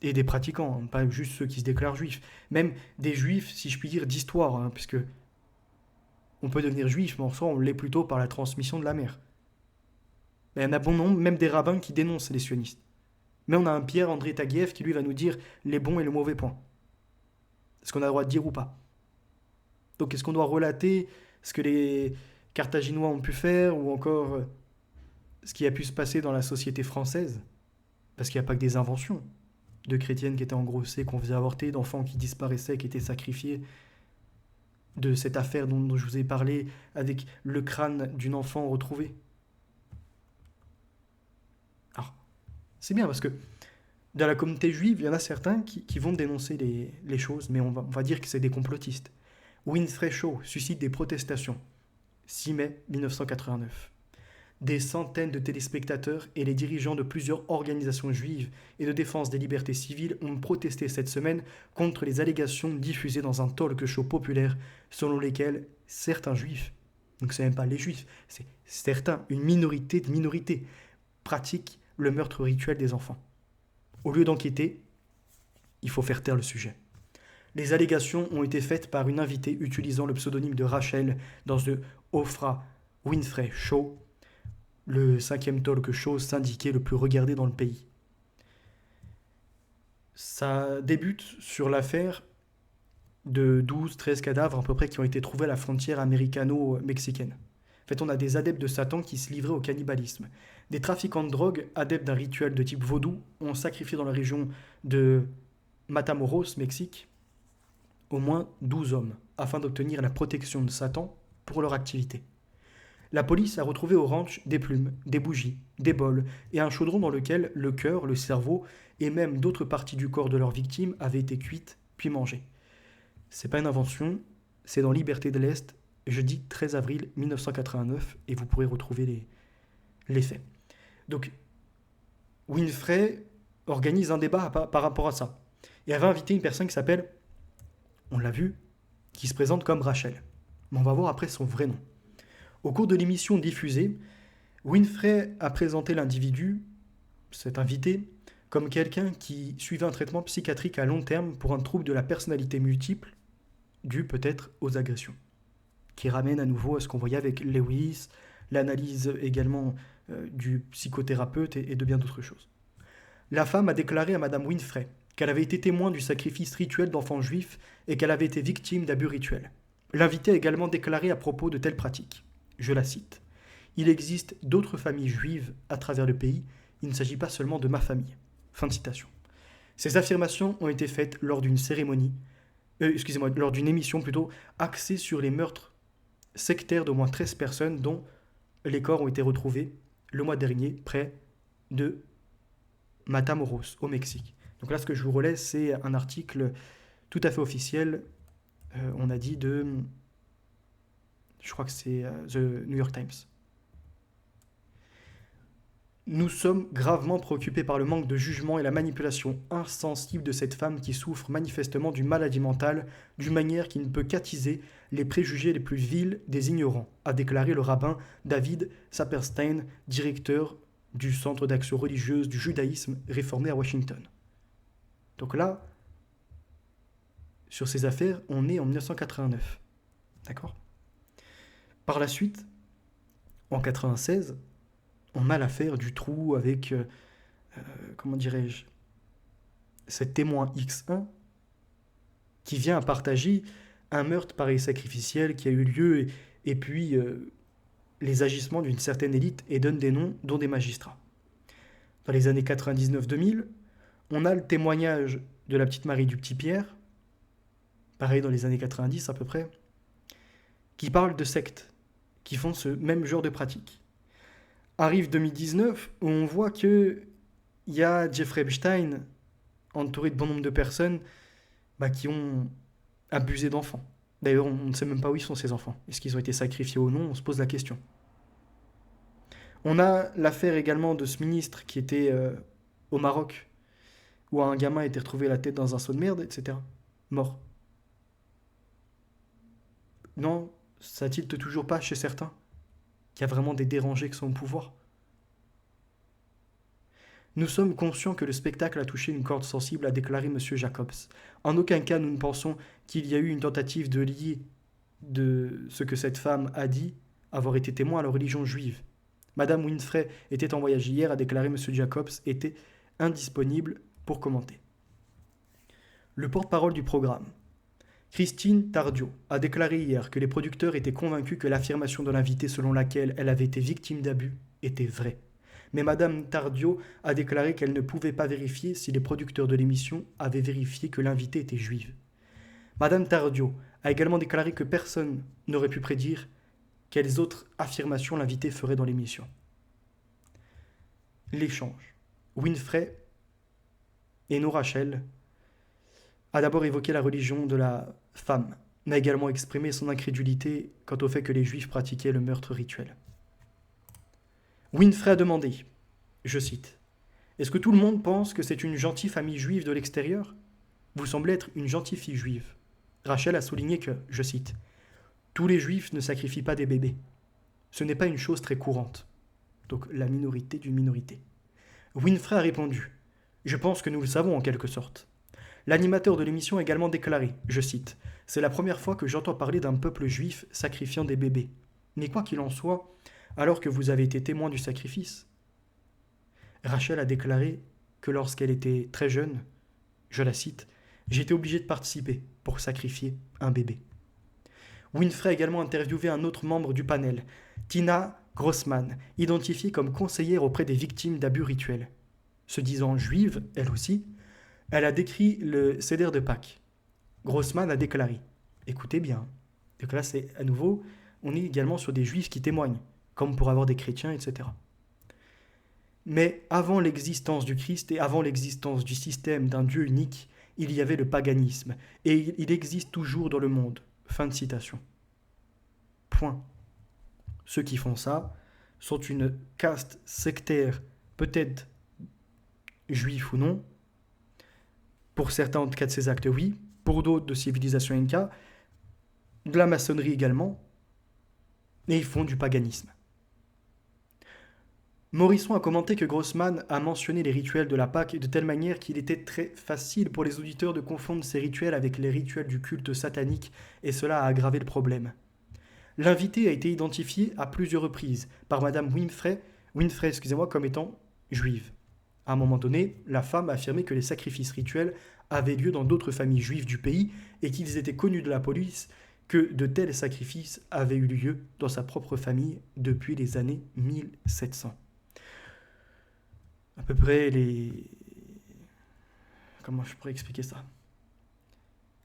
Et des pratiquants, hein, pas juste ceux qui se déclarent juifs. Même des juifs, si je puis dire, d'histoire, hein, puisque on peut devenir juif, mais en soi, on l'est plutôt par la transmission de la mère. Mais il y en a bon nombre, même des rabbins qui dénoncent les sionistes. Mais on a un Pierre-André Taguieff qui, lui, va nous dire les bons et les mauvais points. Est-ce qu'on a le droit de dire ou pas? Donc, est-ce qu'on doit relater ce que les Carthaginois ont pu faire, ou encore ce qui a pu se passer dans la société française? Parce qu'il n'y a pas que des inventions de chrétiennes qui étaient engrossées, qu'on faisait avorter, d'enfants qui disparaissaient, qui étaient sacrifiés, de cette affaire dont je vous ai parlé, avec le crâne d'une enfant retrouvé. Alors, c'est bien parce que Dans la communauté juive, il y en a certains qui vont dénoncer les choses, mais on va dire que c'est des complotistes. Winfrey Shaw suscite des protestations. 6 mai 1989. Des centaines de téléspectateurs et les dirigeants de plusieurs organisations juives et de défense des libertés civiles ont protesté cette semaine contre les allégations diffusées dans un talk show populaire selon lesquelles certains juifs, donc c'est même pas les juifs, c'est certains, une minorité de minorités, pratiquent le meurtre rituel des enfants. Au lieu d'enquêter, il faut faire taire le sujet. Les allégations ont été faites par une invitée utilisant le pseudonyme de Rachel dans The Oprah Winfrey Show, le 5e talk show syndiqué le plus regardé dans le pays. Ça débute sur l'affaire de 12-13 cadavres à peu près qui ont été trouvés à la frontière américano-mexicaine. En fait, on a des adeptes de Satan qui se livraient au cannibalisme. Des trafiquants de drogue, adeptes d'un rituel de type vaudou, ont sacrifié dans la région de Matamoros, Mexique, au moins 12 hommes, afin d'obtenir la protection de Satan pour leur activité. La police a retrouvé au ranch des plumes, des bougies, des bols et un chaudron dans lequel le cœur, le cerveau et même d'autres parties du corps de leurs victimes avaient été cuites puis mangées. C'est pas une invention, c'est dans Liberté de l'Est, jeudi 13 avril 1989, et vous pourrez retrouver les faits. Donc, Winfrey organise un débat par rapport à ça. Et elle va inviter une personne qui s'appelle, on l'a vu, qui se présente comme Rachel. Mais on va voir après son vrai nom. Au cours de l'émission diffusée, Winfrey a présenté l'individu, cet invité, comme quelqu'un qui suivait un traitement psychiatrique à long terme pour un trouble de la personnalité multiple, dû peut-être aux agressions, qui ramène à nouveau à ce qu'on voyait avec Lewis, l'analyse également du psychothérapeute et de bien d'autres choses. La femme a déclaré à Madame Winfrey qu'elle avait été témoin du sacrifice rituel d'enfants juifs et qu'elle avait été victime d'abus rituels. L'invité a également déclaré à propos de telles pratiques, je la cite, « Il existe d'autres familles juives à travers le pays, il ne s'agit pas seulement de ma famille. » Fin de citation. Ces affirmations ont été faites lors d'une lors d'une émission axée sur les meurtres sectaires d'au moins 13 personnes dont les corps ont été retrouvés le mois dernier près de Matamoros, au Mexique. Donc là, ce que je vous relais, c'est un article tout à fait officiel, on a dit je crois que c'est The New York Times. Nous sommes gravement préoccupés par le manque de jugement et la manipulation insensible de cette femme qui souffre manifestement d'une maladie mentale, d'une manière qui ne peut qu'attiser les préjugés les plus vils des ignorants, a déclaré le rabbin David Saperstein, directeur du Centre d'action religieuse du judaïsme réformé à Washington. Donc là, sur ces affaires, on est en 1989. D'accord ? Par la suite, en 1996, on a l'affaire du trou avec, comment dirais-je, cet témoin X1 qui vient à partager un meurtre pareil sacrificiel qui a eu lieu et puis les agissements d'une certaine élite et donne des noms, dont des magistrats. Dans les années 99-2000, on a le témoignage de la petite Marie du Petit Pierre, pareil dans les années 90 à peu près, qui parle de sectes qui font ce même genre de pratique. Arrive 2019 où on voit qu'il y a Jeffrey Epstein entouré de bon nombre de personnes qui ont abusé d'enfants. D'ailleurs, on ne sait même pas où ils sont ces enfants. Est-ce qu'ils ont été sacrifiés ou non? On se pose la question. On a l'affaire également de ce ministre qui était au Maroc, où un gamin a été retrouvé la tête dans un seau de merde, etc. Mort. Non, ça tilte toujours pas chez certains qu'il y a vraiment des dérangés qui sont au pouvoir. Nous sommes conscients que le spectacle a touché une corde sensible, a déclaré M. Jacobs. En aucun cas nous ne pensons qu'il y a eu une tentative de lier de ce que cette femme a dit, avoir été témoin à la religion juive. Madame Winfrey était en voyage hier, a déclaré M. Jacobs, était indisponible pour commenter. Le porte-parole du programme, Christine Tardio, a déclaré hier que les producteurs étaient convaincus que l'affirmation de l'invité selon laquelle elle avait été victime d'abus était vraie. Mais Madame Tardio a déclaré qu'elle ne pouvait pas vérifier si les producteurs de l'émission avaient vérifié que l'invité était juive. Madame Tardio a également déclaré que personne n'aurait pu prédire quelles autres affirmations l'invité ferait dans l'émission. L'échange. Winfrey Et non Rachel a d'abord évoqué la religion de la femme, mais a également exprimé son incrédulité quant au fait que les Juifs pratiquaient le meurtre rituel. Winfrey a demandé, je cite, est-ce que tout le monde pense que c'est une gentille famille juive de l'extérieur ? Vous semblez être une gentille fille juive. Rachel a souligné que, je cite, tous les juifs ne sacrifient pas des bébés. Ce n'est pas une chose très courante. Donc la minorité d'une minorité. Winfrey a répondu, je pense que nous le savons en quelque sorte. L'animateur de l'émission a également déclaré, je cite, c'est la première fois que j'entends parler d'un peuple juif sacrifiant des bébés. Mais quoi qu'il en soit, alors que vous avez été témoin du sacrifice, Rachel a déclaré que lorsqu'elle était très jeune, je la cite, j'étais obligée de participer pour sacrifier un bébé. Winfrey a également interviewé un autre membre du panel, Tina Grossman, identifiée comme conseillère auprès des victimes d'abus rituels. Se disant juive, elle aussi, elle a décrit le Seder de Pâques. Grossman a déclaré, écoutez bien, donc là c'est à nouveau, on est également sur des juifs qui témoignent, comme pour avoir des chrétiens, etc. Mais avant l'existence du Christ et avant l'existence du système d'un Dieu unique, il y avait le paganisme, et il existe toujours dans le monde. Fin de citation. Point. Ceux qui font ça sont une caste sectaire, peut-être juif ou non. Pour certains, en tout cas de ces actes, oui. Pour d'autres, de civilisation inca. De la maçonnerie également. Et ils font du paganisme. Morisson a commenté que Grossman a mentionné les rituels de la Pâque de telle manière qu'il était très facile pour les auditeurs de confondre ces rituels avec les rituels du culte satanique, et cela a aggravé le problème. L'invité a été identifié à plusieurs reprises par Madame Winfrey comme étant juive. À un moment donné, la femme a affirmé que les sacrifices rituels avaient lieu dans d'autres familles juives du pays et qu'ils étaient connus de la police que de tels sacrifices avaient eu lieu dans sa propre famille depuis les années 1700. À peu près Comment je pourrais expliquer ça ?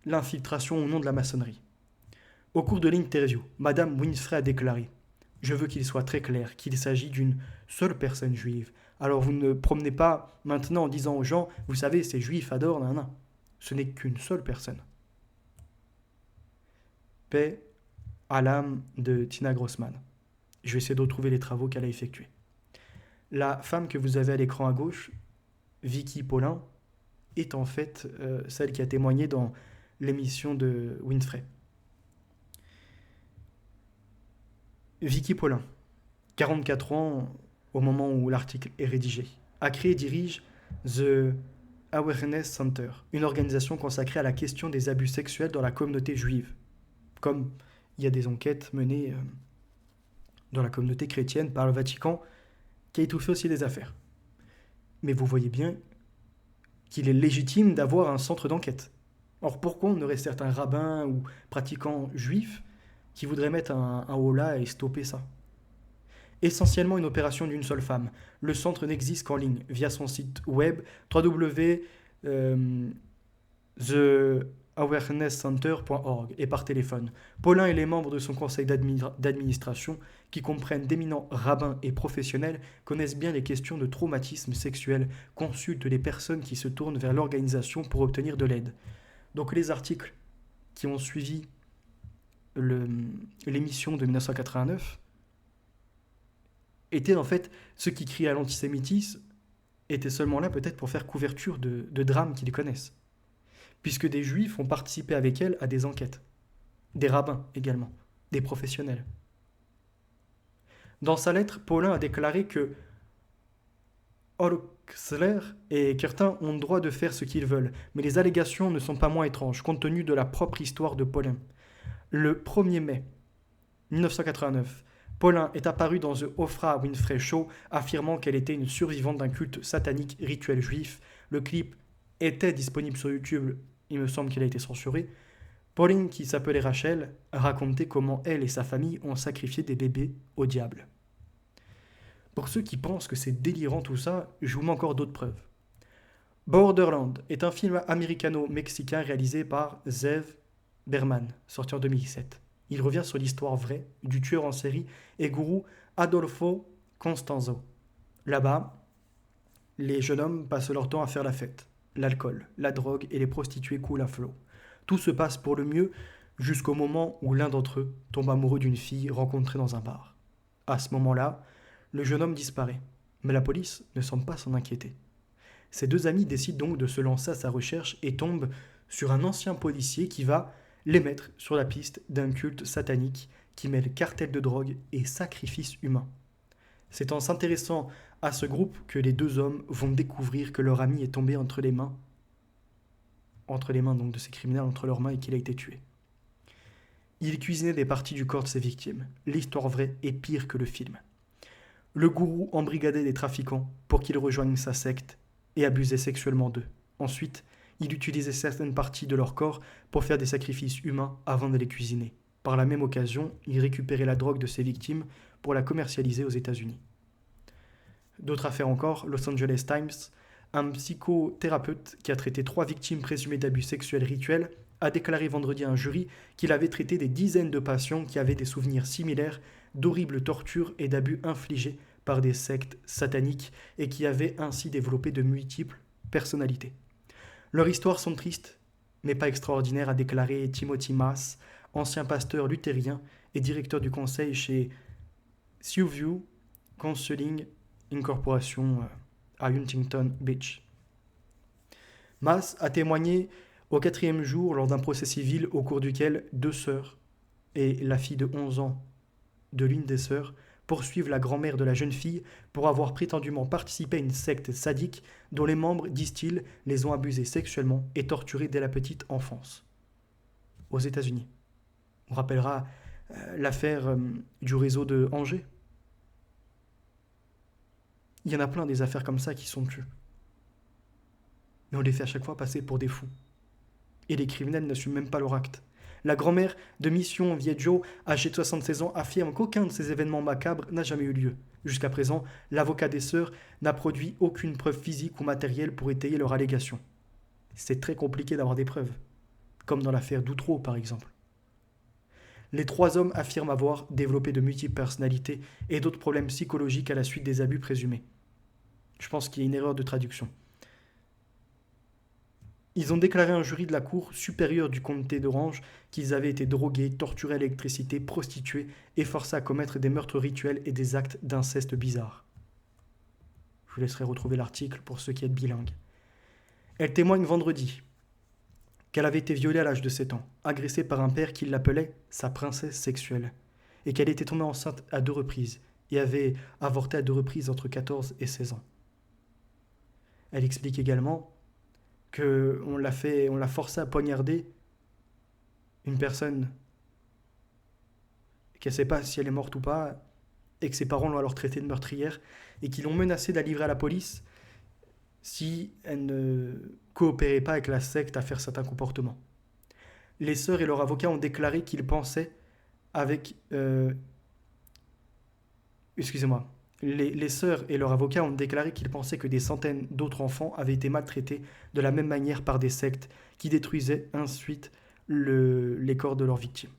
L'infiltration au nom de la maçonnerie. Au cours de l'interview, Madame Winfrey a déclaré « Je veux qu'il soit très clair qu'il s'agit d'une seule personne juive. Alors vous ne promenez pas maintenant en disant aux gens « Vous savez, ces juifs adorent, nan. Ce n'est qu'une seule personne. » Paix à l'âme de Tina Grossman. Je vais essayer de retrouver les travaux qu'elle a effectués. La femme que vous avez à l'écran à gauche, Vicky Paulin, est en fait celle qui a témoigné dans l'émission de Winfrey. Vicky Paulin, 44 ans au moment où l'article est rédigé, a créé et dirige The Awareness Center, une organisation consacrée à la question des abus sexuels dans la communauté juive. Comme il y a des enquêtes menées dans la communauté chrétienne par le Vatican, qui a étouffé aussi des affaires. Mais vous voyez bien qu'il est légitime d'avoir un centre d'enquête. Or, pourquoi on aurait certains rabbins ou pratiquants juifs qui voudraient mettre un holà et stopper ça ? Essentiellement une opération d'une seule femme. Le centre n'existe qu'en ligne, via son site web www.theawarenesscenter.org et par téléphone. Paulin et les membres de son conseil d'administration, qui comprennent d'éminents rabbins et professionnels, connaissent bien les questions de traumatisme sexuel, consultent les personnes qui se tournent vers l'organisation pour obtenir de l'aide. Donc les articles qui ont suivi l'émission de 1989 étaient en fait ceux qui crient à l'antisémitisme, étaient seulement là peut-être pour faire couverture de drames qu'ils connaissent. Puisque des juifs ont participé avec elle à des enquêtes. Des rabbins également, des professionnels. Dans sa lettre, Paulin a déclaré que Oxler et Curtin ont le droit de faire ce qu'ils veulent, mais les allégations ne sont pas moins étranges, compte tenu de la propre histoire de Paulin. Le 1er mai 1989, Paulin est apparu dans The Oprah Winfrey Show, affirmant qu'elle était une survivante d'un culte satanique rituel juif. Le clip était disponible sur YouTube, il me semble qu'il a été censuré. Pauline, qui s'appelait Rachel, racontait comment elle et sa famille ont sacrifié des bébés au diable. Pour ceux qui pensent que c'est délirant tout ça, je vous mets encore d'autres preuves. Borderland est un film américano-mexicain réalisé par Zev Berman, sorti en 2017. Il revient sur l'histoire vraie du tueur en série et gourou Adolfo Constanzo. Là-bas, les jeunes hommes passent leur temps à faire la fête. l'alcool, la drogue et les prostituées coulent à flot. Tout se passe pour le mieux jusqu'au moment où l'un d'entre eux tombe amoureux d'une fille rencontrée dans un bar. À ce moment-là, le jeune homme disparaît, mais la police ne semble pas s'en inquiéter. Ses deux amis décident donc de se lancer à sa recherche et tombent sur un ancien policier qui va les mettre sur la piste d'un culte satanique qui mêle cartel de drogue et sacrifice humain. C'est en s'intéressant à ce groupe que les deux hommes vont découvrir que leur ami est tombé entre les mains donc de ces criminels, entre leurs mains, et qu'il a été tué. Il cuisinait des parties du corps de ses victimes. L'histoire vraie est pire que le film. Le gourou embrigadait des trafiquants pour qu'ils rejoignent sa secte et abusait sexuellement d'eux. Ensuite, il utilisait certaines parties de leur corps pour faire des sacrifices humains avant de les cuisiner. Par la même occasion, il récupérait la drogue de ses victimes pour la commercialiser aux États-Unis. D'autres affaires encore, Los Angeles Times, un psychothérapeute qui a traité 3 victimes présumées d'abus sexuels rituels a déclaré vendredi à un jury qu'il avait traité des dizaines de patients qui avaient des souvenirs similaires d'horribles tortures et d'abus infligés par des sectes sataniques et qui avaient ainsi développé de multiples personnalités. Leurs histoires sont tristes, mais pas extraordinaires, a déclaré Timothy Maas, ancien pasteur luthérien et directeur du conseil chez Seaview Counseling Incorporation à Huntington Beach. Maas a témoigné au 4e jour lors d'un procès civil au cours duquel 2 sœurs et la fille de 11 ans de l'une des sœurs poursuivent la grand-mère de la jeune fille pour avoir prétendument participé à une secte sadique dont les membres, disent-ils, les ont abusés sexuellement et torturés dès la petite enfance. Aux États-Unis. On rappellera l'affaire du réseau de Angers. Il y en a plein des affaires comme ça qui sont tues. Mais on les fait à chaque fois passer pour des fous. Et les criminels n'assument même pas leur acte. La grand-mère de Mission Viejo, âgée de 76 ans, affirme qu'aucun de ces événements macabres n'a jamais eu lieu. Jusqu'à présent, l'avocat des sœurs n'a produit aucune preuve physique ou matérielle pour étayer leur allégation. C'est très compliqué d'avoir des preuves, comme dans l'affaire d'Outreau par exemple. Les 3 hommes affirment avoir développé de multiples personnalités et d'autres problèmes psychologiques à la suite des abus présumés. Je pense qu'il y a une erreur de traduction. Ils ont déclaré à un jury de la cour supérieure du comté d'Orange qu'ils avaient été drogués, torturés à l'électricité, prostitués et forcés à commettre des meurtres rituels et des actes d'inceste bizarres. Je vous laisserai retrouver l'article pour ceux qui êtes bilingues. Elle témoigne vendredi qu'elle avait été violée à l'âge de 7 ans, agressée par un père qui l'appelait sa princesse sexuelle, et qu'elle était tombée enceinte à 2 reprises et avait avorté à 2 reprises entre 14 et 16 ans. Elle explique également qu'on l'a forcé à poignarder une personne qu'elle ne sait pas si elle est morte ou pas, et que ses parents l'ont alors traitée de meurtrière, et qu'ils l'ont menacée de la livrer à la police si elle ne coopérait pas avec la secte à faire certains comportements. Les sœurs et leur avocat ont déclaré qu'ils pensaient Les sœurs et leur avocat ont déclaré qu'ils pensaient que des centaines d'autres enfants avaient été maltraités de la même manière par des sectes qui détruisaient ensuite les corps de leurs victimes.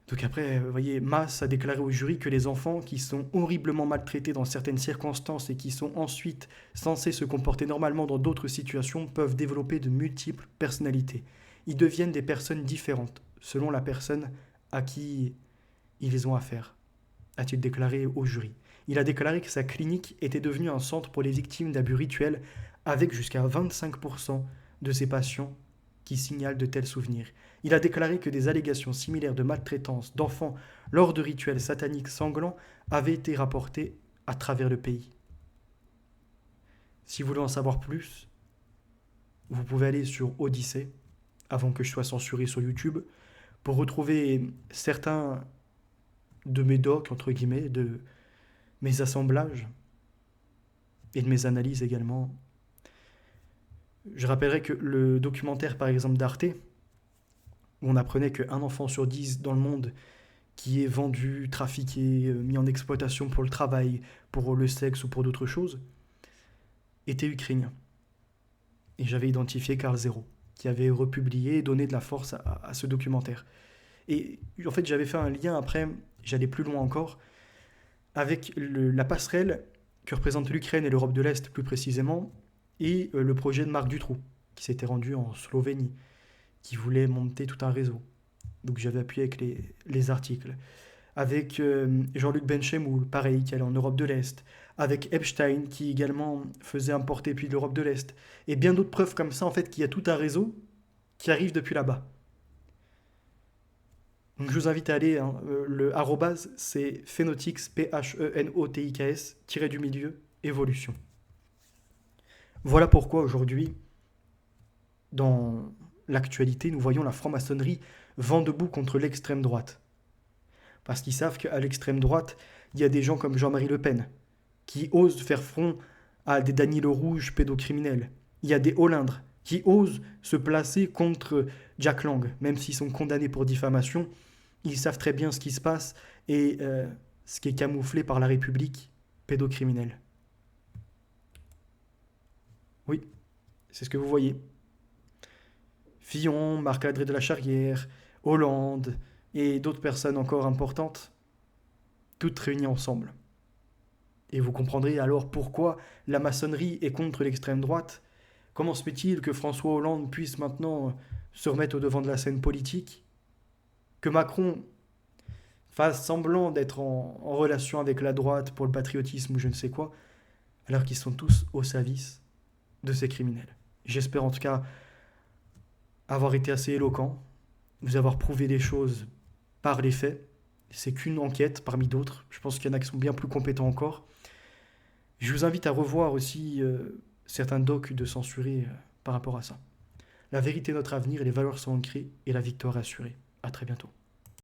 Donc après, vous voyez, Maas a déclaré au jury que les enfants qui sont horriblement maltraités dans certaines circonstances et qui sont ensuite censés se comporter normalement dans d'autres situations peuvent développer de multiples personnalités. Ils deviennent des personnes différentes selon la personne à qui ils ont affaire, a-t-il déclaré au jury. Il a déclaré que sa clinique était devenue un centre pour les victimes d'abus rituels avec jusqu'à 25% de ses patients qui signalent de tels souvenirs. Il a déclaré que des allégations similaires de maltraitance d'enfants lors de rituels sataniques sanglants avaient été rapportées à travers le pays. Si vous voulez en savoir plus, vous pouvez aller sur Odyssée, avant que je sois censuré sur YouTube, pour retrouver certains de mes docs, entre guillemets, de mes assemblages et de mes analyses également. Je rappellerai que le documentaire, par exemple, d'Arte, où on apprenait qu'un enfant sur 10 dans le monde qui est vendu, trafiqué, mis en exploitation pour le travail, pour le sexe ou pour d'autres choses, était ukrainien. Et j'avais identifié Karl Zero, qui avait republié et donné de la force à ce documentaire. Et en fait, j'avais fait un lien après, j'allais plus loin encore, avec la passerelle que représente l'Ukraine et l'Europe de l'Est plus précisément, et le projet de Marc Dutroux, qui s'était rendu en Slovénie, qui voulait monter tout un réseau. Donc j'avais appuyé avec les articles. Avec Jean-Luc Benchemoul, pareil, qui allait en Europe de l'Est. Avec Epstein, qui également faisait importer puis de l'Europe de l'Est. Et bien d'autres preuves comme ça, en fait, qu'il y a tout un réseau qui arrive depuis là-bas. Donc je vous invite à aller, hein, le arrobase, c'est Phenotix, P-H-E-N-O-T-I-K-S, tiré du milieu, évolution. Voilà pourquoi aujourd'hui, dans l'actualité, nous voyons la franc-maçonnerie vent debout contre l'extrême droite. Parce qu'ils savent qu'à l'extrême droite, il y a des gens comme Jean-Marie Le Pen, qui osent faire front à des Danilo Rouge pédocriminels. Il y a des Hollindres qui osent se placer contre Jack Lang, même s'ils sont condamnés pour diffamation. Ils savent très bien ce qui se passe et ce qui est camouflé par la République pédocriminelle. Oui, c'est ce que vous voyez. Fillon, Marc-André de la Charrière, Hollande et d'autres personnes encore importantes, toutes réunies ensemble. Et vous comprendrez alors pourquoi la maçonnerie est contre l'extrême droite. Comment se fait-il que François Hollande puisse maintenant se remettre au devant de la scène politique, que Macron fasse semblant d'être en relation avec la droite pour le patriotisme ou je ne sais quoi, alors qu'ils sont tous au service de ces criminels. J'espère en tout cas avoir été assez éloquent, vous avoir prouvé des choses par les faits. C'est qu'une enquête parmi d'autres. Je pense qu'il y en a qui sont bien plus compétents encore. Je vous invite à revoir aussi certains docs de censurés par rapport à ça. La vérité est notre avenir et les valeurs sont ancrées et la victoire est assurée. À très bientôt.